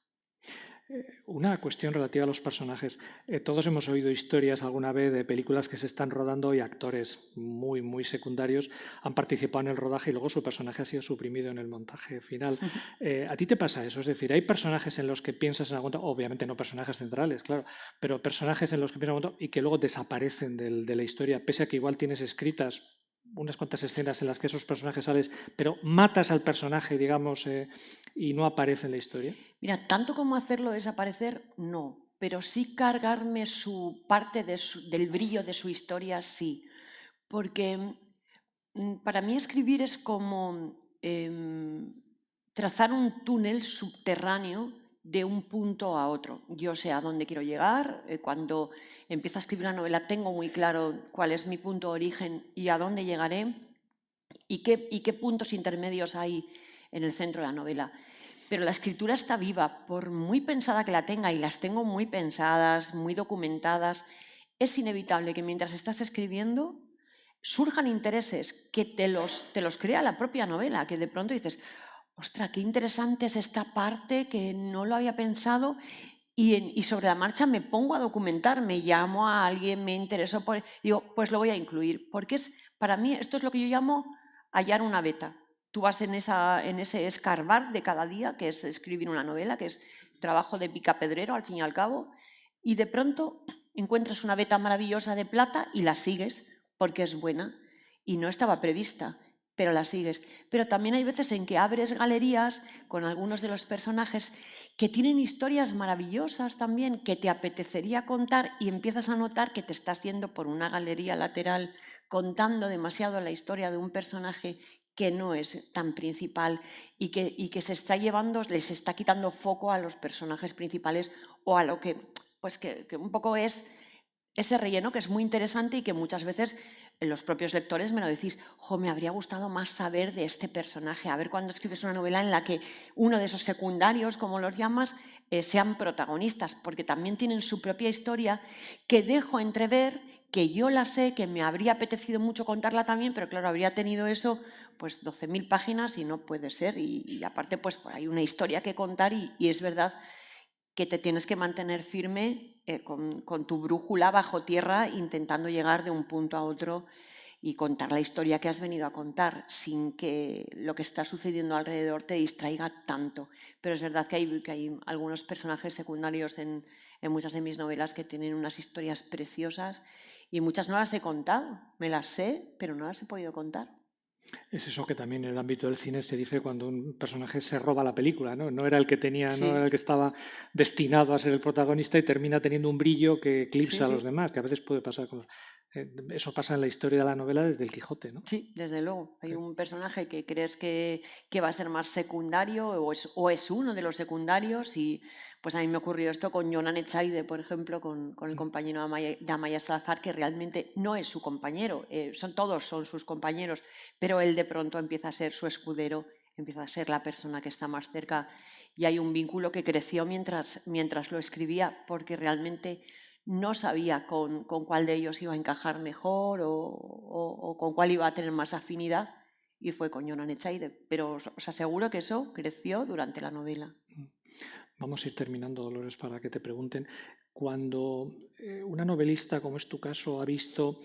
A: Una cuestión relativa a los personajes. Todos hemos oído historias alguna vez de películas que se están rodando y actores muy, muy secundarios han participado en el rodaje y luego su personaje ha sido suprimido en el montaje final. ¿A ti te pasa eso? Es decir, ¿hay personajes en los que piensas en algún momento, obviamente no personajes centrales, claro, pero personajes en los que piensas en algún momento y que luego desaparecen de la historia, pese a que igual tienes escritas unas cuantas escenas en las que esos personajes sales, pero matas al personaje, digamos, y no aparece en la historia?
B: Mira, tanto como hacerlo desaparecer, no, pero sí cargarme su parte del brillo de su historia, sí, porque para mí escribir es como trazar un túnel subterráneo de un punto a otro. Yo sé a dónde quiero llegar, cuando empiezo a escribir una novela tengo muy claro cuál es mi punto de origen y a dónde llegaré y qué puntos intermedios hay en el centro de la novela. Pero la escritura está viva, por muy pensada que la tenga, y las tengo muy pensadas, muy documentadas, es inevitable que mientras estás escribiendo surjan intereses que te los crea la propia novela, que de pronto dices, ostras, qué interesante es esta parte que no lo había pensado y sobre la marcha me pongo a documentar, me llamo a alguien, me intereso por... Digo, pues lo voy a incluir, porque para mí esto es lo que yo llamo hallar una beta. Tú vas en ese escarbar de cada día, que es escribir una novela, que es trabajo de picapedrero al fin y al cabo, y de pronto encuentras una beta maravillosa de plata y la sigues porque es buena y no estaba prevista, pero la sigues. Pero también hay veces en que abres galerías con algunos de los personajes que tienen historias maravillosas también que te apetecería contar y empiezas a notar que te estás yendo por una galería lateral contando demasiado la historia de un personaje que no es tan principal y que se está llevando, les está quitando foco a los personajes principales o a lo que, pues que un poco es ese relleno que es muy interesante y que muchas veces los propios lectores me lo decís, jo, me habría gustado más saber de este personaje, a ver cuando escribes una novela en la que uno de esos secundarios, como los llamas, sean protagonistas, porque también tienen su propia historia que dejo entrever, que yo la sé, que me habría apetecido mucho contarla también, pero claro, habría tenido eso, pues 12.000 páginas y no puede ser, y aparte pues hay una historia que contar y es verdad que te tienes que mantener firme con tu brújula bajo tierra, intentando llegar de un punto a otro y contar la historia que has venido a contar, sin que lo que está sucediendo alrededor te distraiga tanto. Pero es verdad que hay algunos personajes secundarios en muchas de mis novelas que tienen unas historias preciosas y muchas no las he contado. Me las sé, pero no las he podido contar.
A: Es eso que también en el ámbito del cine se dice cuando un personaje se roba la película, ¿no? No era el que tenía, no era el
B: Sí,
A: que estaba destinado a ser el protagonista y termina teniendo un brillo que
B: sí,
A: eclipsa a los
B: sí.
A: demás, que a veces puede pasar eso pasa en la historia de la novela desde el Quijote, ¿no?
B: Sí, desde luego. Hay
A: Que-
B: un personaje que crees que va a ser más secundario o es uno de los secundarios y pues a mí me ocurrió esto con Jonan Echaide, por ejemplo, con el compañero de Amaya Salazar, que realmente no es su compañero, todos son sus compañeros, pero él de pronto empieza a ser su escudero, empieza a ser la persona que está más cerca y hay un vínculo que creció mientras lo escribía porque realmente no sabía con cuál de ellos iba a encajar mejor o con cuál iba a tener más afinidad y fue con Jonan Echaide. Pero os aseguro que eso creció durante la novela.
A: Vamos a ir terminando, Dolores, para que te pregunten. Cuando una novelista, como es tu caso, ha visto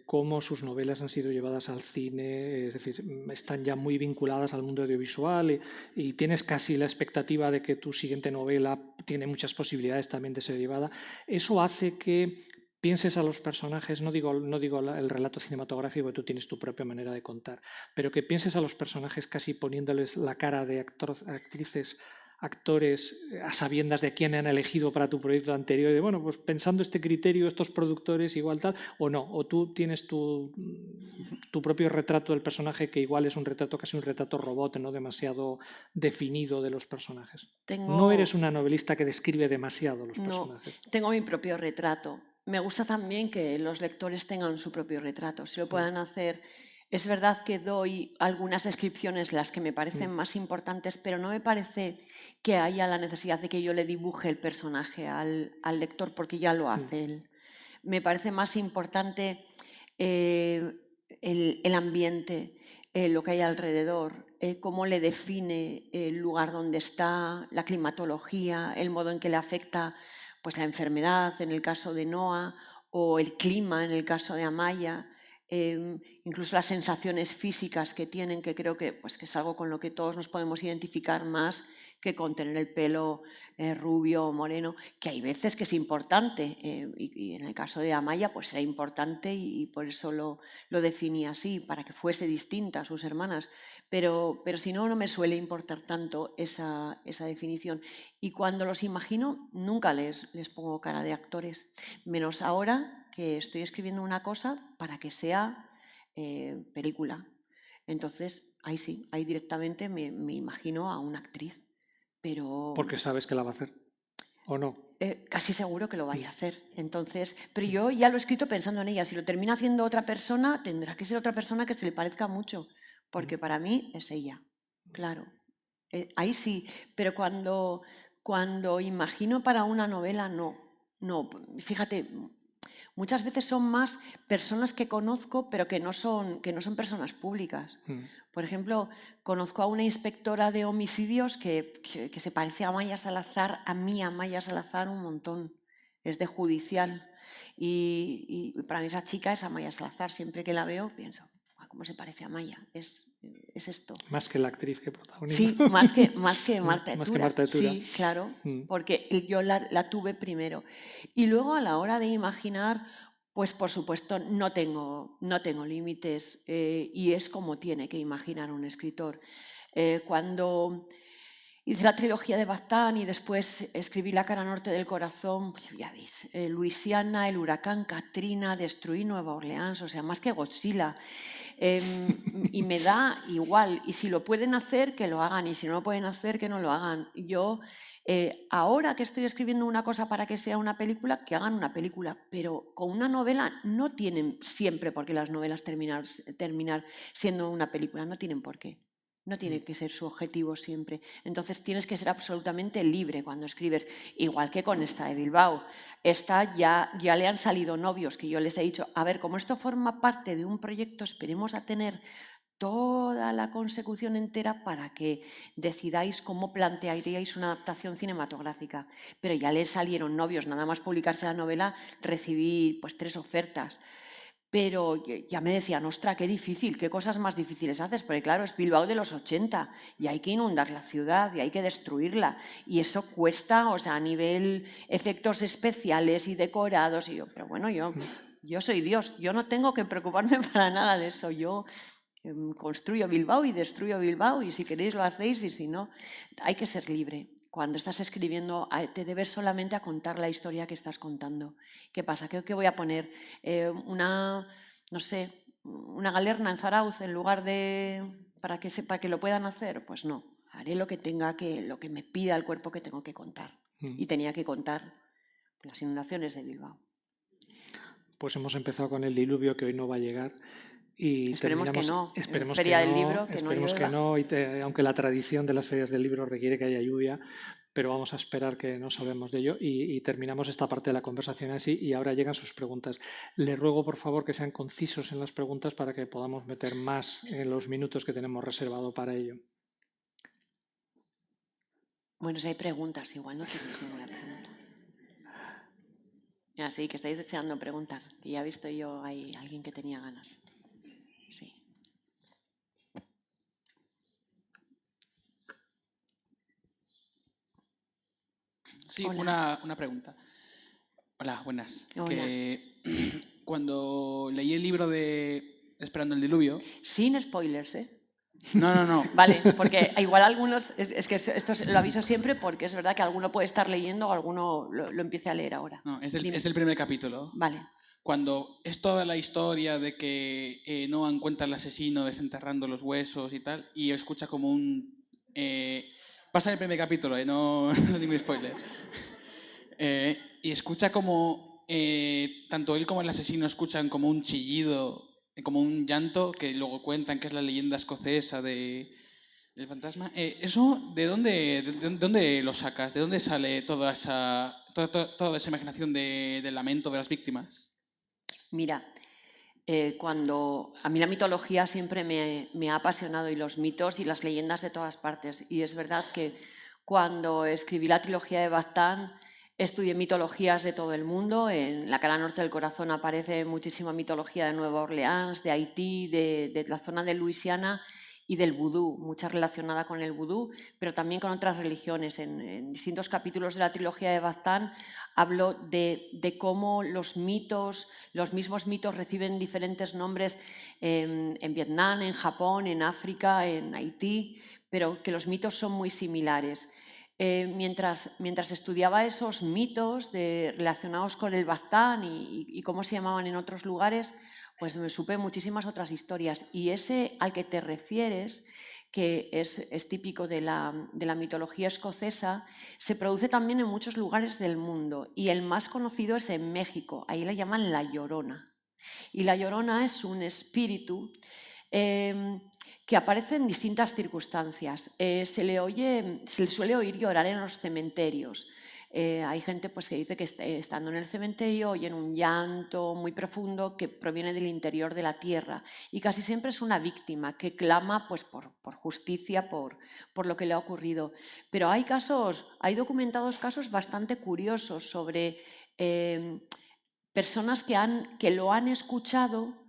A: cómo sus novelas han sido llevadas al cine, es decir, están ya muy vinculadas al mundo audiovisual y tienes casi la expectativa de que tu siguiente novela tiene muchas posibilidades también de ser llevada, eso hace que pienses a los personajes, no digo el relato cinematográfico, tú tienes tu propia manera de contar, pero que pienses a los personajes casi poniéndoles la cara de actrices, actores, a sabiendas de quién han elegido para tu proyecto anterior, y de bueno, pues pensando este criterio, estos productores, igual tal, o no, o tú tienes tu propio retrato del personaje que igual es un retrato, casi un retrato robot, no demasiado definido de los personajes. No eres
B: Tengo,
A: una novelista que describe demasiado los
B: no,
A: personajes.
B: tengo mi propio retrato. Me gusta también que los lectores tengan su propio retrato, si lo puedan hacer. Es verdad que doy algunas descripciones, las que me parecen más importantes, pero no me parece que haya la necesidad de que yo le dibuje el personaje al lector, porque ya lo hace él. Me parece más importante el ambiente, lo que hay alrededor, cómo le define el lugar donde está, la climatología, el modo en que le afecta pues, la enfermedad en el caso de Noah o el clima en el caso de Amaya. Incluso las sensaciones físicas que tienen, que creo que, pues, que es algo con lo que todos nos podemos identificar más que con tener el pelo rubio o moreno, que hay veces que es importante, y en el caso de Amaya pues era importante y por eso lo definí así, para que fuese distinta a sus hermanas, pero si no, no me suele importar tanto esa definición. Y cuando los imagino, nunca les pongo cara de actores, menos ahora que estoy escribiendo una cosa para que sea película. Entonces, ahí sí, ahí directamente me imagino a una actriz, pero
A: Porque sabes que la va a hacer, ¿o no?
B: casi seguro que lo vaya a hacer. Entonces, pero yo ya lo he escrito pensando en ella. Si lo termina haciendo otra persona, tendrá que ser otra persona que se le parezca mucho, porque para mí es ella, claro. Ahí sí, pero cuando imagino para una novela, no. No, fíjate, muchas veces son más personas que conozco, pero que no son personas públicas. Por ejemplo, conozco a una inspectora de homicidios que se parece a Maya Salazar, a mí, a Maya Salazar, un montón. Es de judicial. Y para mí esa chica es Amaya Salazar. Siempre que la veo pienso, ¿cómo se parece a Maya? Es esto.
A: Más que la actriz que protagoniza.
B: Sí, más que Marta
A: Más que
B: Etura,
A: Marta Etura.
B: sí, claro, porque yo la tuve primero. Y luego a la hora de imaginar, pues por supuesto no tengo límites y es como tiene que imaginar un escritor. Cuando Hice la trilogía de Baztán y después escribí La cara norte del corazón, ya veis, Luisiana, el huracán Katrina, destruí Nueva Orleans, o sea, más que Godzilla. Y me da igual, y si lo pueden hacer, que lo hagan, y si no lo pueden hacer, que no lo hagan. Yo, ahora que estoy escribiendo una cosa para que sea una película, que hagan una película, pero con una novela no tienen siempre por qué las novelas terminar siendo una película, no tienen por qué. No tiene que ser su objetivo siempre. Entonces tienes que ser absolutamente libre cuando escribes, igual que con esta de Bilbao. Esta ya le han salido novios, que yo les he dicho, a ver, como esto forma parte de un proyecto, esperemos a tener toda la consecución entera para que decidáis cómo plantearíais una adaptación cinematográfica. Pero ya les salieron novios, nada más publicarse la novela recibí pues 3 ofertas. Pero ya me decían, ostras, qué difícil, qué cosas más difíciles haces, porque claro, es Bilbao de los 80 y hay que inundar la ciudad y hay que destruirla y eso cuesta, o sea, a nivel efectos especiales y decorados, y yo, pero bueno, yo soy Dios, yo no tengo que preocuparme para nada de eso, yo construyo Bilbao y destruyo Bilbao y si queréis lo hacéis y si no, hay que ser libre. Cuando estás escribiendo te debes solamente a contar la historia que estás contando. ¿Qué pasa? ¿Qué voy a poner? No sé, una galerna en Zarauz en lugar de para que lo puedan hacer. Pues no, haré lo que lo que me pida el cuerpo que tengo que contar. Y tenía que contar las inundaciones de Bilbao.
A: Pues hemos empezado con el diluvio, que hoy no va a llegar. Y
B: esperemos que no.
A: Esperemos
B: Feria
A: que
B: del
A: no,
B: libro, que
A: esperemos
B: no
A: que
B: llueva.
A: no, aunque la tradición de las ferias del libro requiere que haya lluvia, pero vamos a esperar que no sabemos de ello y terminamos esta parte de la conversación así y ahora llegan sus preguntas. Le ruego por favor que sean concisos en las preguntas para que podamos meter más en los minutos que tenemos reservado para ello.
B: Bueno, si hay preguntas, igual no tenéis ninguna pregunta. Ya, sí, que estáis deseando preguntar. Que ya he visto yo hay alguien que tenía ganas. Sí.
C: Sí,
B: Hola.
C: una pregunta. Hola, buenas.
B: Hola.
C: Que cuando leí el libro de Esperando el diluvio...
B: Sin spoilers, ¿eh?
C: No.
B: Vale, porque igual algunos, es que esto lo aviso siempre porque es verdad que alguno puede estar leyendo o alguno lo empiece a leer ahora.
C: No, es el primer capítulo.
B: Vale.
C: Cuando es toda la historia de que no encuentra al asesino desenterrando los huesos y tal, y escucha como un... pasa el primer capítulo, no, no ningún spoiler. Y escucha como tanto él como el asesino escuchan como un chillido, como un llanto, que luego cuentan que es la leyenda escocesa del fantasma. ¿Eso de dónde lo sacas? ¿De dónde sale toda esa imaginación del lamento de las víctimas?
B: Mira, cuando a mí la mitología siempre me ha apasionado y los mitos y las leyendas de todas partes. Y es verdad que cuando escribí la trilogía de Baztán estudié mitologías de todo el mundo. En La cara norte del corazón aparece muchísima mitología de Nueva Orleans, de Haití, de la zona de Luisiana y del vudú, mucha relacionada con el vudú, pero también con otras religiones. En distintos capítulos de la trilogía de Baztán hablo de cómo los mismos mitos reciben diferentes nombres en Vietnam, en Japón, en África, en Haití, pero que los mitos son muy similares. Mientras estudiaba esos mitos relacionados con el Baztán y cómo se llamaban en otros lugares, pues me supe muchísimas otras historias. Y ese al que te refieres, que es típico de la mitología escocesa, se produce también en muchos lugares del mundo. Y el más conocido es en México, ahí le llaman La Llorona. Y La Llorona es un espíritu que aparece en distintas circunstancias. Se le suele oír llorar en los cementerios. Hay gente pues, que dice que estando en el cementerio oyen un llanto muy profundo que proviene del interior de la tierra y casi siempre es una víctima que clama pues, por justicia, por lo que le ha ocurrido. Pero hay documentados casos bastante curiosos sobre personas que lo han escuchado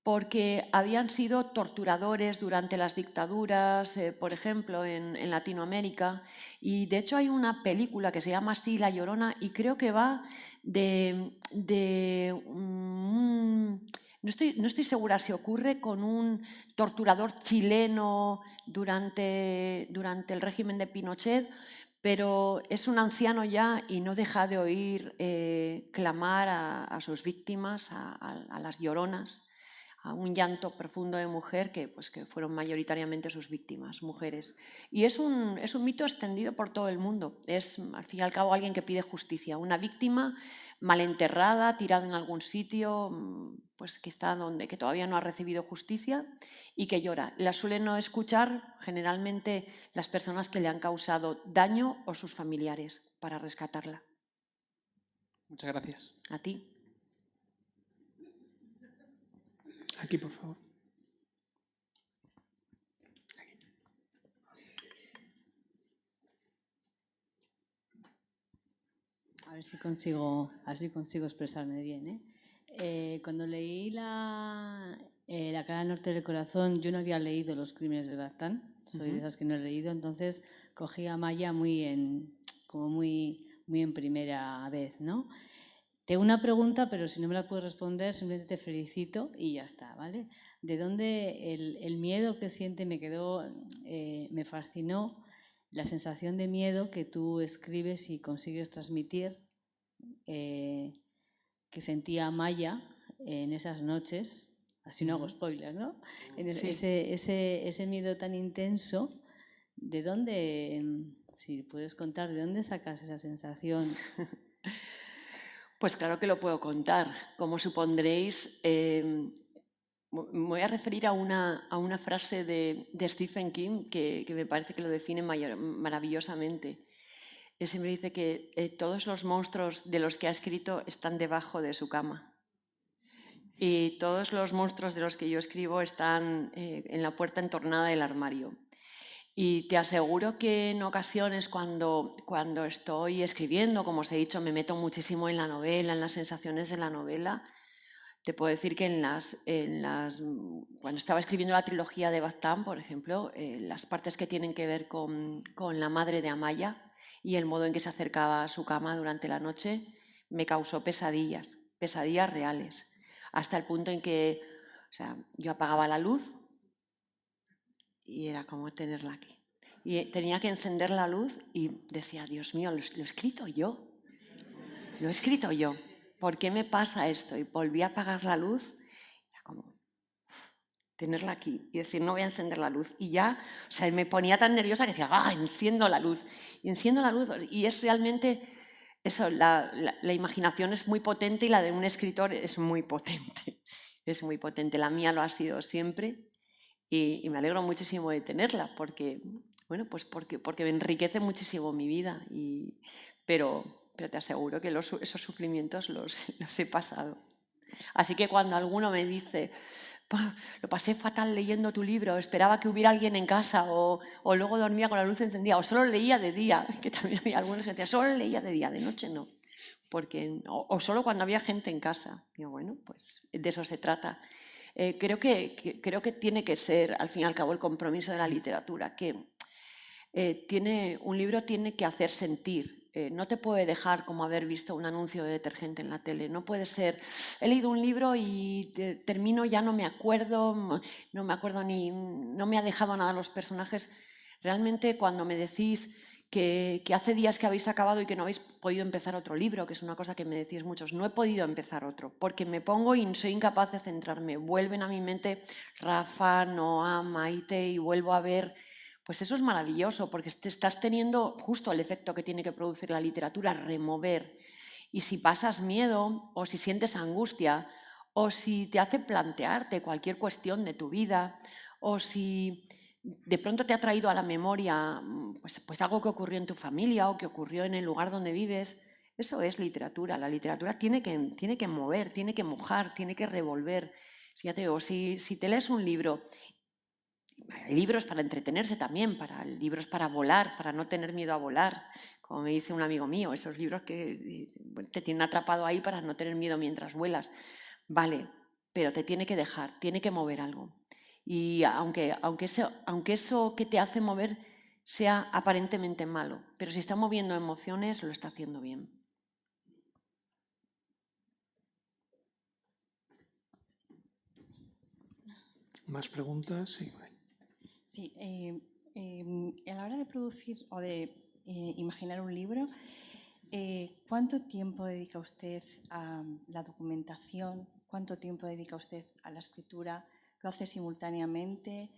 B: porque habían sido torturadores durante las dictaduras, por ejemplo, en Latinoamérica. Y de hecho hay una película que se llama así, La Llorona, y creo que va de no estoy segura si ocurre con un torturador chileno durante el régimen de Pinochet, pero es un anciano ya y no deja de oír clamar a sus víctimas, a las lloronas, a un llanto profundo de mujer que fueron mayoritariamente sus víctimas, mujeres. Y es un mito extendido por todo el mundo. Es, al fin y al cabo, alguien que pide justicia. Una víctima mal enterrada, tirada en algún sitio, pues que todavía no ha recibido justicia y que llora. La suelen no escuchar generalmente las personas que le han causado daño o sus familiares para rescatarla.
C: Muchas gracias.
B: A ti.
A: Aquí, por favor.
D: A ver si consigo expresarme bien. Cuando leí la cara al norte del corazón, yo no había leído Los crímenes de Baztán, soy de esas que no he leído, entonces cogí a Maya muy en primera vez, ¿no? Tengo una pregunta, pero si no me la puedes responder, simplemente te felicito y ya está, ¿vale? ¿De dónde el miedo que siente me fascinó la sensación de miedo que tú escribes y consigues transmitir, que sentía Maya en esas noches, así no hago spoilers, ¿no?
B: Sí.
D: Ese miedo tan intenso, ¿de dónde, si puedes contar, de dónde sacas esa sensación?
B: Pues claro que lo puedo contar. Como supondréis, me voy a referir a una frase de Stephen King que me parece que lo define maravillosamente. Él siempre dice que todos los monstruos de los que ha escrito están debajo de su cama. Y todos los monstruos de los que yo escribo están en la puerta entornada del armario. Y te aseguro que en ocasiones cuando estoy escribiendo, como os he dicho, me meto muchísimo en la novela, en las sensaciones de la novela. Te puedo decir que cuando estaba escribiendo la trilogía de Baztán, por ejemplo, las partes que tienen que ver con la madre de Amaya y el modo en que se acercaba a su cama durante la noche, me causó pesadillas reales, hasta el punto en que yo apagaba la luz y era como tenerla aquí. Y tenía que encender la luz y decía, Dios mío, lo he escrito yo. Lo he escrito yo. ¿Por qué me pasa esto? Y volví a apagar la luz, era como tenerla aquí y decir, no voy a encender la luz. Y ya, me ponía tan nerviosa que decía, enciendo la luz. Y enciendo la luz. Y es realmente eso, la imaginación es muy potente y la de un escritor es muy potente. Es muy potente. La mía lo ha sido siempre. Y me alegro muchísimo de tenerla porque me enriquece muchísimo mi vida. Pero te aseguro que esos sufrimientos los he pasado. Así que cuando alguno me dice, lo pasé fatal leyendo tu libro, esperaba que hubiera alguien en casa o luego dormía con la luz encendida o solo leía de día, que también había algunos que decían, solo leía de día, de noche no. O solo cuando había gente en casa. Digo, bueno, pues de eso se trata. Creo que tiene que ser, al fin y al cabo, el compromiso de la literatura, que un libro tiene que hacer sentir. No te puede dejar como haber visto un anuncio de detergente en la tele. No puede ser, he leído un libro y termino, ya no me acuerdo no me ha dejado nada los personajes. Realmente cuando me decís que hace días que habéis acabado y que no habéis podido empezar otro libro, que es una cosa que me decís muchos, no he podido empezar otro, porque me pongo y soy incapaz de centrarme. Vuelven a mi mente Rafa, Noa, Maite y vuelvo a ver. Pues eso es maravilloso, porque te estás teniendo justo el efecto que tiene que producir la literatura, remover. Y si pasas miedo, o si sientes angustia, o si te hace plantearte cualquier cuestión de tu vida, o si de pronto te ha traído a la memoria pues algo que ocurrió en tu familia o que ocurrió en el lugar donde vives, eso es literatura. La literatura tiene que mover, tiene que mojar, tiene que revolver. Ya te digo, si te lees un libro, libros para entretenerse también, libros para volar, para no tener miedo a volar, como me dice un amigo mío, esos libros que te tienen atrapado ahí para no tener miedo mientras vuelas. Vale, pero te tiene que dejar, tiene que mover algo. Y aunque eso que te hace mover sea aparentemente malo, pero si está moviendo emociones, lo está haciendo bien.
A: ¿Más preguntas? Sí.
E: Sí, a la hora de producir o de imaginar un libro, ¿cuánto tiempo dedica usted a la documentación? ¿Cuánto tiempo dedica usted a la escritura? ¿Lo hace simultáneamente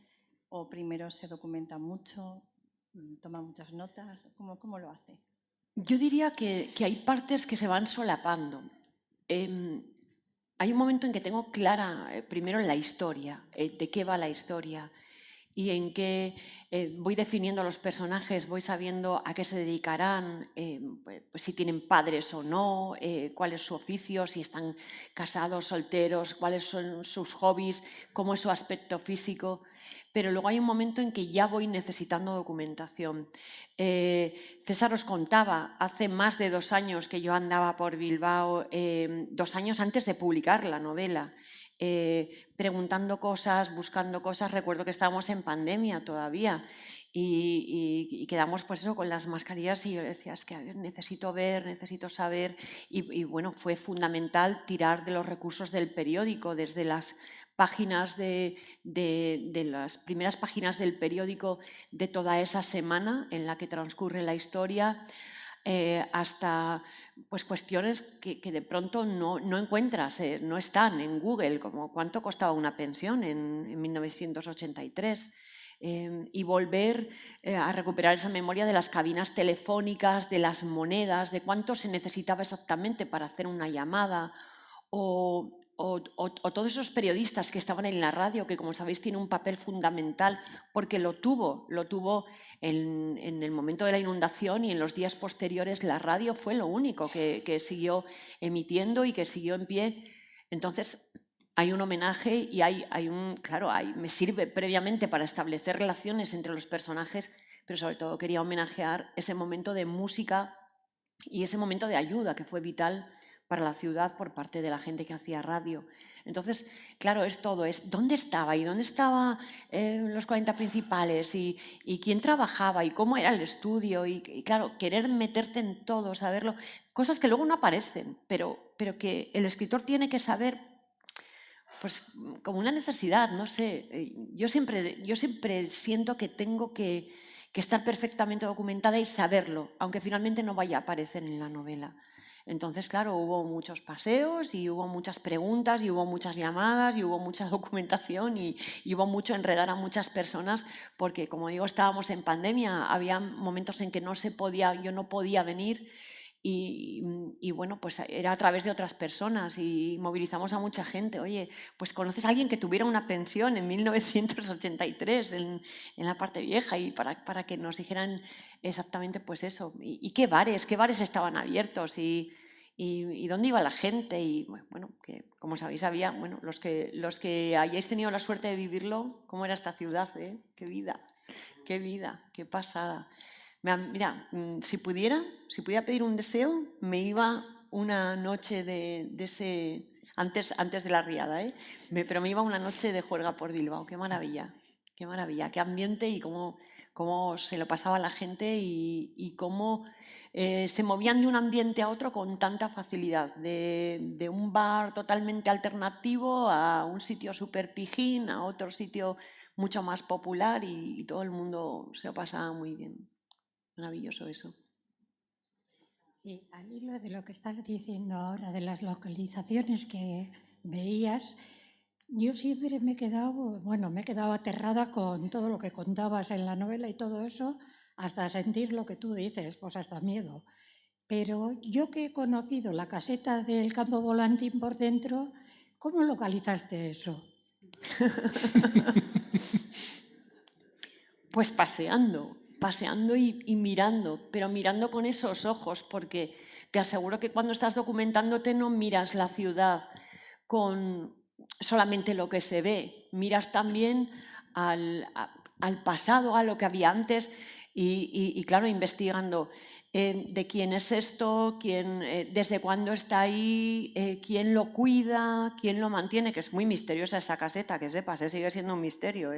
E: o primero se documenta mucho, toma muchas notas? ¿Cómo lo hace?
B: Yo diría que hay partes que se van solapando. Hay un momento en que tengo clara, primero, la historia, de qué va la historia, y en que voy definiendo a los personajes, voy sabiendo a qué se dedicarán, pues si tienen padres o no, cuál es su oficio, si están casados, solteros, cuáles son sus hobbies, cómo es su aspecto físico. Pero luego hay un momento en que ya voy necesitando documentación. César os contaba, hace más de 2 años que yo andaba por Bilbao, 2 años antes de publicar la novela. Preguntando cosas, buscando cosas. Recuerdo que estábamos en pandemia todavía y quedamos pues eso, con las mascarillas, y yo decía, es que necesito ver, necesito saber, y bueno, fue fundamental tirar de los recursos del periódico, desde las páginas de las primeras páginas del periódico de toda esa semana en la que transcurre la historia, hasta pues cuestiones que de pronto no encuentras, no están en Google, como cuánto costaba una pensión en 1983. Y volver a recuperar esa memoria de las cabinas telefónicas, de las monedas, de cuánto se necesitaba exactamente para hacer una llamada, o todos esos periodistas que estaban en la radio, que como sabéis tiene un papel fundamental, porque lo tuvo en el momento de la inundación, y en los días posteriores la radio fue lo único que siguió emitiendo y que siguió en pie. Entonces hay un homenaje y me sirve previamente para establecer relaciones entre los personajes, pero sobre todo quería homenajear ese momento de música y ese momento de ayuda que fue vital para la ciudad por parte de la gente que hacía radio. Entonces, claro, es todo, es dónde estaba y dónde estaban los 40 principales y quién trabajaba y cómo era el estudio y claro, querer meterte en todo, saberlo, cosas que luego no aparecen, pero que el escritor tiene que saber, pues como una necesidad, no sé. Yo siempre siento que tengo que estar perfectamente documentada y saberlo, aunque finalmente no vaya a aparecer en la novela. Entonces, claro, hubo muchos paseos y hubo muchas preguntas y hubo muchas llamadas y hubo mucha documentación y hubo mucho enredar a muchas personas porque, como digo, estábamos en pandemia, había momentos en que yo no podía venir y bueno, pues era a través de otras personas y movilizamos a mucha gente. Oye, pues ¿conoces a alguien que tuviera una pensión en 1983 en la parte vieja? Y para que nos dijeran exactamente pues eso. ¿Y qué bares estaban abiertos? ¿Y dónde iba la gente? Y bueno, que como sabéis había, bueno, los que hayáis tenido la suerte de vivirlo, ¿cómo era esta ciudad? Qué vida, qué pasada. Mira, si pudiera pedir un deseo, me iba una noche de ese, antes de la riada, pero me iba una noche de juerga por Bilbao. Qué maravilla, qué ambiente y cómo se lo pasaba a la gente y cómo se movían de un ambiente a otro con tanta facilidad, de un bar totalmente alternativo a un sitio súper pijín, a otro sitio mucho más popular y todo el mundo se lo pasaba muy bien. Maravilloso eso.
F: Sí, al hilo de lo que estás diciendo ahora, de las localizaciones que veías, yo siempre me he quedado aterrada con todo lo que contabas en la novela y todo eso, hasta sentir lo que tú dices, pues hasta miedo. Pero yo que he conocido la caseta del Campo Volantín por dentro, ¿cómo localizaste eso?
B: Pues paseando y mirando, pero mirando con esos ojos, porque te aseguro que cuando estás documentándote no miras la ciudad con solamente lo que se ve, miras también al pasado, a lo que había antes y claro, investigando de quién es esto, desde cuándo está ahí, quién lo cuida, quién lo mantiene, que es muy misteriosa esa caseta, que sepas, sigue siendo un misterio,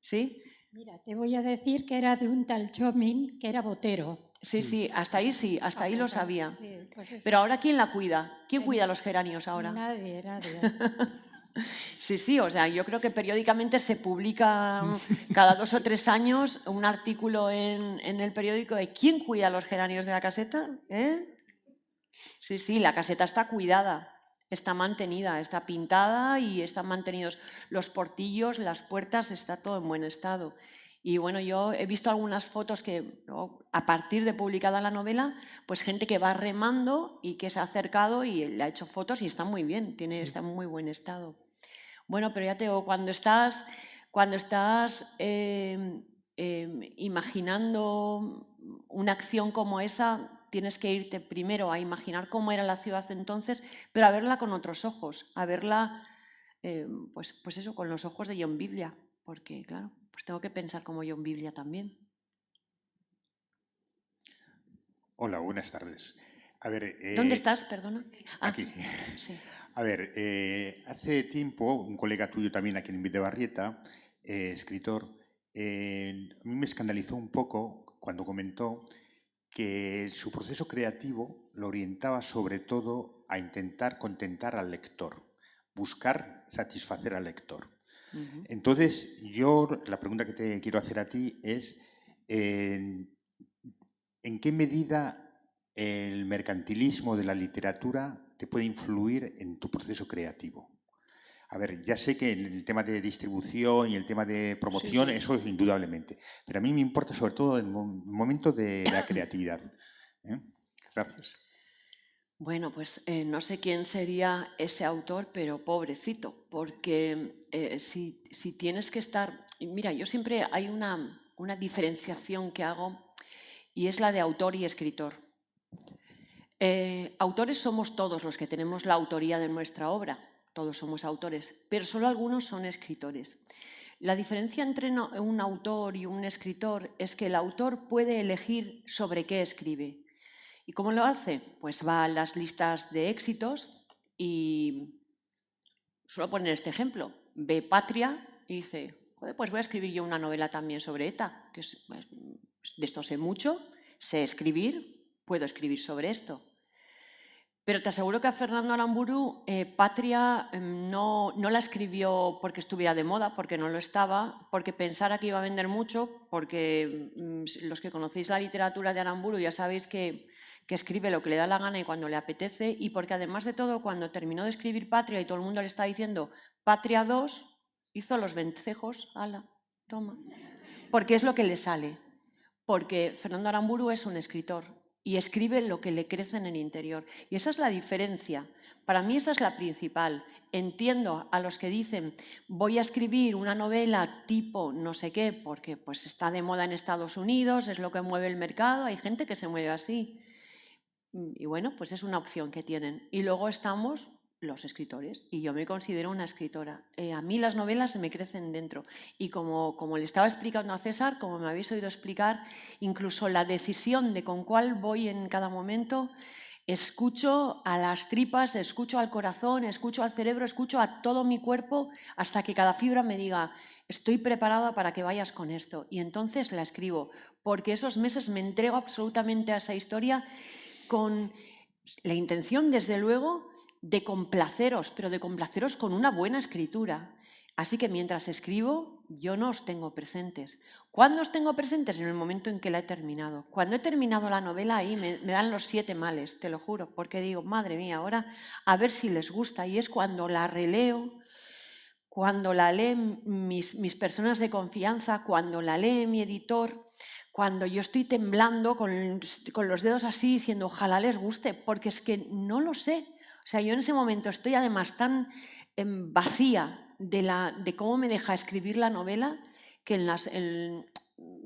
B: ¿sí?
F: Mira, te voy a decir que era de un tal Chomin, que era botero.
B: Sí, hasta ahí lo sabía.
F: Sí, pues
B: pero ahora, ¿quién la cuida? ¿Quién cuida los geranios ahora?
F: Nadie.
B: Sí, sí, o sea, yo creo que periódicamente se publica cada 2 o 3 años un artículo en el periódico de ¿quién cuida los geranios de la caseta? ¿Eh? Sí, sí, la caseta está cuidada, está mantenida, está pintada y están mantenidos los portillos, las puertas, está todo en buen estado. Y bueno, yo he visto algunas fotos que, ¿no?, a partir de publicada la novela, pues gente que va remando y que se ha acercado y le ha hecho fotos y está muy bien, está en muy buen estado. Bueno, pero ya te digo, cuando estás imaginando una acción como esa, tienes que irte primero a imaginar cómo era la ciudad entonces, pero a verla con otros ojos, a verla, pues eso, con los ojos de John Biblia, porque claro, pues tengo que pensar como John Biblia también.
G: Hola, buenas tardes. A ver,
B: ¿Dónde estás, perdona?
G: aquí.
B: Sí.
G: A ver, hace tiempo un colega tuyo también aquí en Videbarrieta, escritor, a mí me escandalizó un poco cuando comentó que su proceso creativo lo orientaba sobre todo a intentar contentar al lector, buscar satisfacer al lector. Entonces, la pregunta que te quiero hacer a ti es, ¿en qué medida el mercantilismo de la literatura te puede influir en tu proceso creativo? A ver, ya sé que en el tema de distribución y el tema de promoción, sí, eso es indudablemente, pero a mí me importa sobre todo el momento de la creatividad. Gracias.
B: Bueno, pues no sé quién sería ese autor, pero pobrecito, porque si tienes que estar... Mira, yo siempre hay una diferenciación que hago y es la de autor y escritor. Autores somos todos los que tenemos la autoría de nuestra obra, todos somos autores, pero solo algunos son escritores. La diferencia entre un autor y un escritor es que el autor puede elegir sobre qué escribe. ¿Y cómo lo hace? Pues va a las listas de éxitos y suelo poner este ejemplo. Ve Patria y dice, joder, pues voy a escribir yo una novela también sobre ETA, que de esto sé mucho, sé escribir, puedo escribir sobre esto. Pero te aseguro que a Fernando Aramburu Patria no la escribió porque estuviera de moda, porque no lo estaba, porque pensara que iba a vender mucho, porque los que conocéis la literatura de Aramburu ya sabéis que escribe lo que le da la gana y cuando le apetece, y porque además de todo, cuando terminó de escribir Patria y todo el mundo le está diciendo Patria 2, hizo los vencejos, ala, toma, porque es lo que le sale, porque Fernando Aramburu es un escritor y escribe lo que le crece en el interior. Y esa es la diferencia. Para mí esa es la principal. Entiendo a los que dicen voy a escribir una novela tipo no sé qué, porque pues está de moda en Estados Unidos, es lo que mueve el mercado, hay gente que se mueve así. Y bueno, pues es una opción que tienen. Y luego estamos los escritores, y yo me considero una escritora. A mí las novelas se me crecen dentro. Y como le estaba explicando a César, como me habéis oído explicar, incluso la decisión de con cuál voy en cada momento, escucho a las tripas, escucho al corazón, escucho al cerebro, escucho a todo mi cuerpo, hasta que cada fibra me diga, estoy preparada para que vayas con esto. Y entonces la escribo, porque esos meses me entrego absolutamente a esa historia con la intención, desde luego, de complaceros, pero de complaceros con una buena escritura. Así que mientras escribo, yo no os tengo presentes. ¿Cuándo os tengo presentes? En el momento en que la he terminado. Cuando he terminado la novela, ahí me dan los 7 males, te lo juro, porque digo, madre mía, ahora a ver si les gusta. Y es cuando la releo, cuando la leen mis personas de confianza, cuando la lee mi editor, cuando yo estoy temblando con los dedos así diciendo ojalá les guste, porque es que no lo sé. O sea, yo en ese momento estoy además tan vacía de cómo me deja escribir la novela que en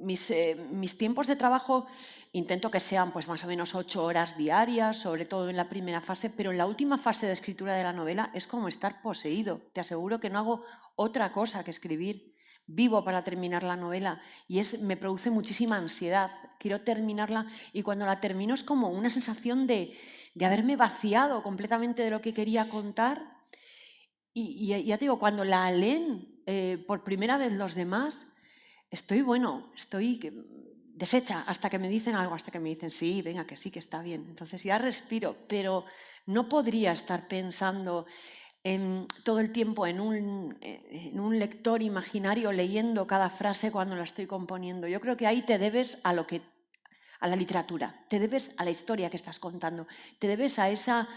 B: mis tiempos de trabajo intento que sean pues más o menos 8 horas diarias, sobre todo en la primera fase, pero en la última fase de escritura de la novela es como estar poseído. Te aseguro que no hago otra cosa que escribir. Vivo para terminar la novela y me produce muchísima ansiedad. Quiero terminarla y cuando la termino es como una sensación de haberme vaciado completamente de lo que quería contar. Y ya te digo, cuando la leen por primera vez los demás, estoy deshecha hasta que me dicen algo, hasta que me dicen sí, venga, que sí, que está bien. Entonces ya respiro, pero no podría estar pensando todo el tiempo en un lector imaginario leyendo cada frase cuando la estoy componiendo. Yo creo que ahí te debes a la literatura, te debes a la historia que estás contando, te debes a esa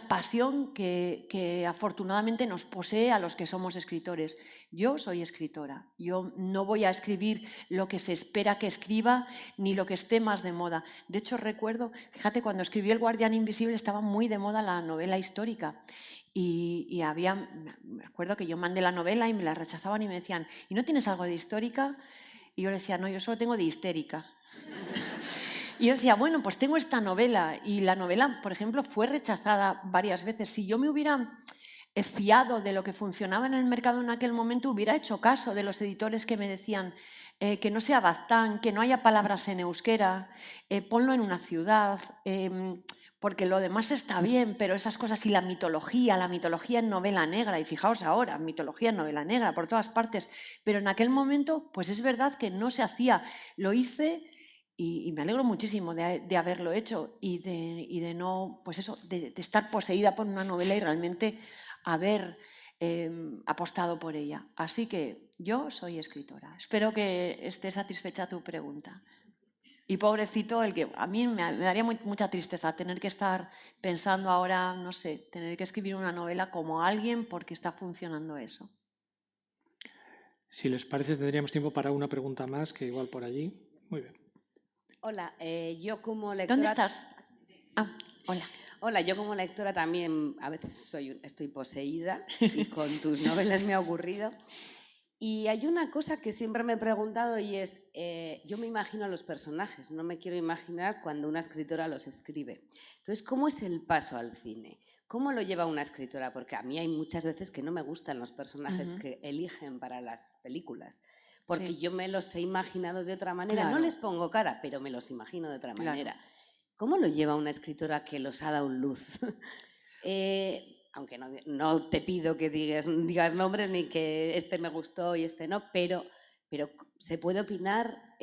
B: pasión que afortunadamente nos posee a los que somos escritores. Yo soy escritora, yo no voy a escribir lo que se espera que escriba ni lo que esté más de moda. De hecho, recuerdo, fíjate, cuando escribí El Guardián Invisible estaba muy de moda la novela histórica. Y me acuerdo que yo mandé la novela y me la rechazaban y me decían, ¿y no tienes algo de histórica? Y yo le decía, no, yo solo tengo de histérica. Y yo decía, bueno, pues tengo esta novela. Y la novela, por ejemplo, fue rechazada varias veces. Si yo me hubiera fiado de lo que funcionaba en el mercado en aquel momento, hubiera hecho caso de los editores que me decían que no sea Baztán, que no haya palabras en euskera, ponlo en una ciudad, porque lo demás está bien, pero esas cosas y la mitología en novela negra, y fijaos ahora, mitología en novela negra por todas partes, pero en aquel momento, pues es verdad que no se hacía. Lo hice y me alegro muchísimo de haberlo hecho y de no, pues eso, de estar poseída por una novela y realmente haber apostado por ella. Así que yo soy escritora. Espero que esté satisfecha tu pregunta. Y pobrecito, el que a mí me daría mucha tristeza tener que estar pensando ahora, no sé, tener que escribir una novela como alguien porque está funcionando eso.
A: Si les parece, tendríamos tiempo para una pregunta más, que igual por allí. Muy bien.
H: Hola, yo como lectora...
B: ¿Dónde estás? Ah, hola.
H: Hola, yo como lectora también a veces estoy poseída y con tus novelas me ha ocurrido. Y hay una cosa que siempre me he preguntado y es, yo me imagino a los personajes, no me quiero imaginar cuando una escritora los escribe. Entonces, ¿cómo es el paso al cine? ¿Cómo lo lleva una escritora? Porque a mí hay muchas veces que no me gustan los personajes que eligen para las películas, porque yo me los he imaginado de otra manera.
B: Claro.
H: No les pongo cara, pero me los imagino de otra manera. ¿Cómo lo lleva una escritora que los ha dado luz? Aunque no te pido que digas nombres ni que este me gustó y este no, pero ¿se puede opinar?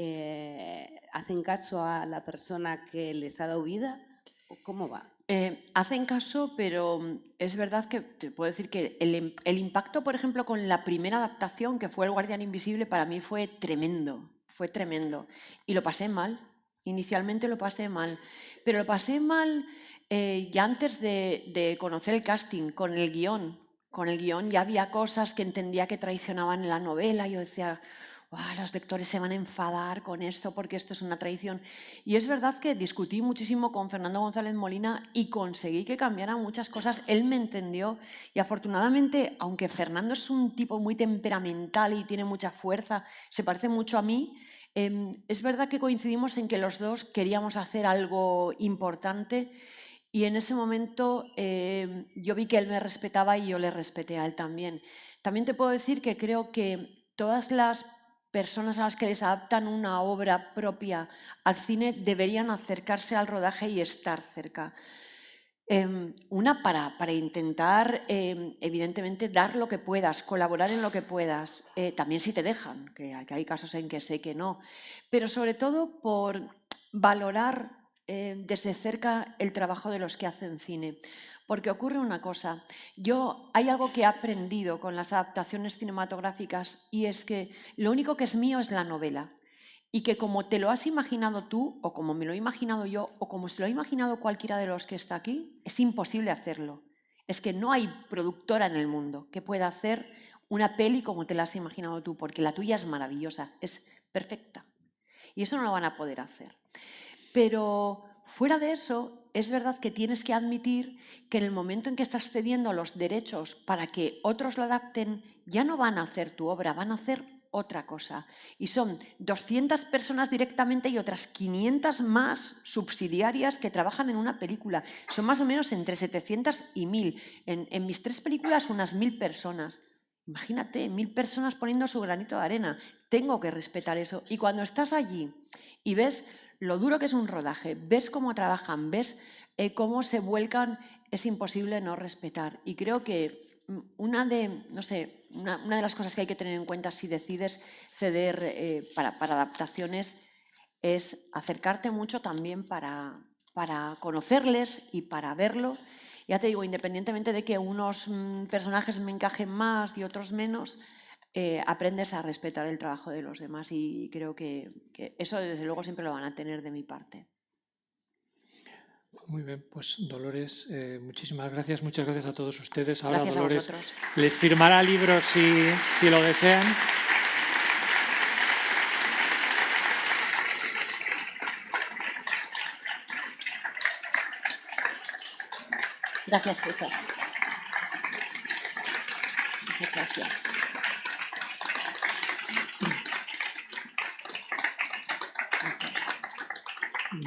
H: ¿Hacen caso a la persona que les ha dado vida? ¿Cómo va?
B: Hacen caso, pero es verdad que te puedo decir que el impacto, por ejemplo, con la primera adaptación, que fue El Guardián Invisible, para mí fue tremendo, Y lo pasé mal, inicialmente lo pasé mal, pero lo pasé mal ya antes de conocer el casting, con el guión. Con el guión ya había cosas que entendía que traicionaban en la novela, yo decía... los lectores se van a enfadar con esto porque esto es una traición. Y es verdad que discutí muchísimo con Fernando González Molina y conseguí que cambiaran muchas cosas. Él me entendió y afortunadamente, aunque Fernando es un tipo muy temperamental y tiene mucha fuerza, se parece mucho a mí, es verdad que coincidimos en que los dos queríamos hacer algo importante y en ese momento yo vi que él me respetaba y yo le respeté a él también. También te puedo decir que creo que todas las personas a las que les adaptan una obra propia al cine deberían acercarse al rodaje y estar cerca. Una para intentar, evidentemente, dar lo que puedas, colaborar en lo que puedas, también si te dejan, que hay casos en que sé que no, pero sobre todo por valorar desde cerca el trabajo de los que hacen cine. Porque ocurre una cosa, hay algo que he aprendido con las adaptaciones cinematográficas y es que lo único que es mío es la novela y que como te lo has imaginado tú o como me lo he imaginado yo o como se lo ha imaginado cualquiera de los que está aquí, es imposible hacerlo. Es que no hay productora en el mundo que pueda hacer una peli como te la has imaginado tú, porque la tuya es maravillosa, es perfecta y eso no lo van a poder hacer. Pero fuera de eso, es verdad que tienes que admitir que en el momento en que estás cediendo los derechos para que otros lo adapten, ya no van a hacer tu obra, van a hacer otra cosa. Y son 200 personas directamente y otras 500 más subsidiarias que trabajan en una película. Son más o menos entre 700 y 1000. En mis 3 películas unas 1000 personas. Imagínate, 1000 personas poniendo su granito de arena. Tengo que respetar eso. Y cuando estás allí y ves lo duro que es un rodaje, ves cómo trabajan, ves cómo se vuelcan, es imposible no respetar. Y creo que una de las cosas que hay que tener en cuenta si decides ceder para adaptaciones es acercarte mucho también para conocerles y para verlo Ya te digo, independientemente de que unos personajes me encajen más y otros menos, aprendes a respetar el trabajo de los demás y creo que eso desde luego siempre lo van a tener de mi parte.
A: Muy bien, pues Dolores, muchísimas gracias, muchas gracias a todos ustedes. Ahora
B: Gracias a
A: Dolores
B: vosotros.
A: les firmará libros si lo desean.
B: Gracias, César. Muchas gracias.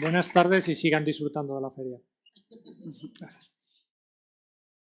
A: Buenas tardes y sigan disfrutando de la feria. Gracias.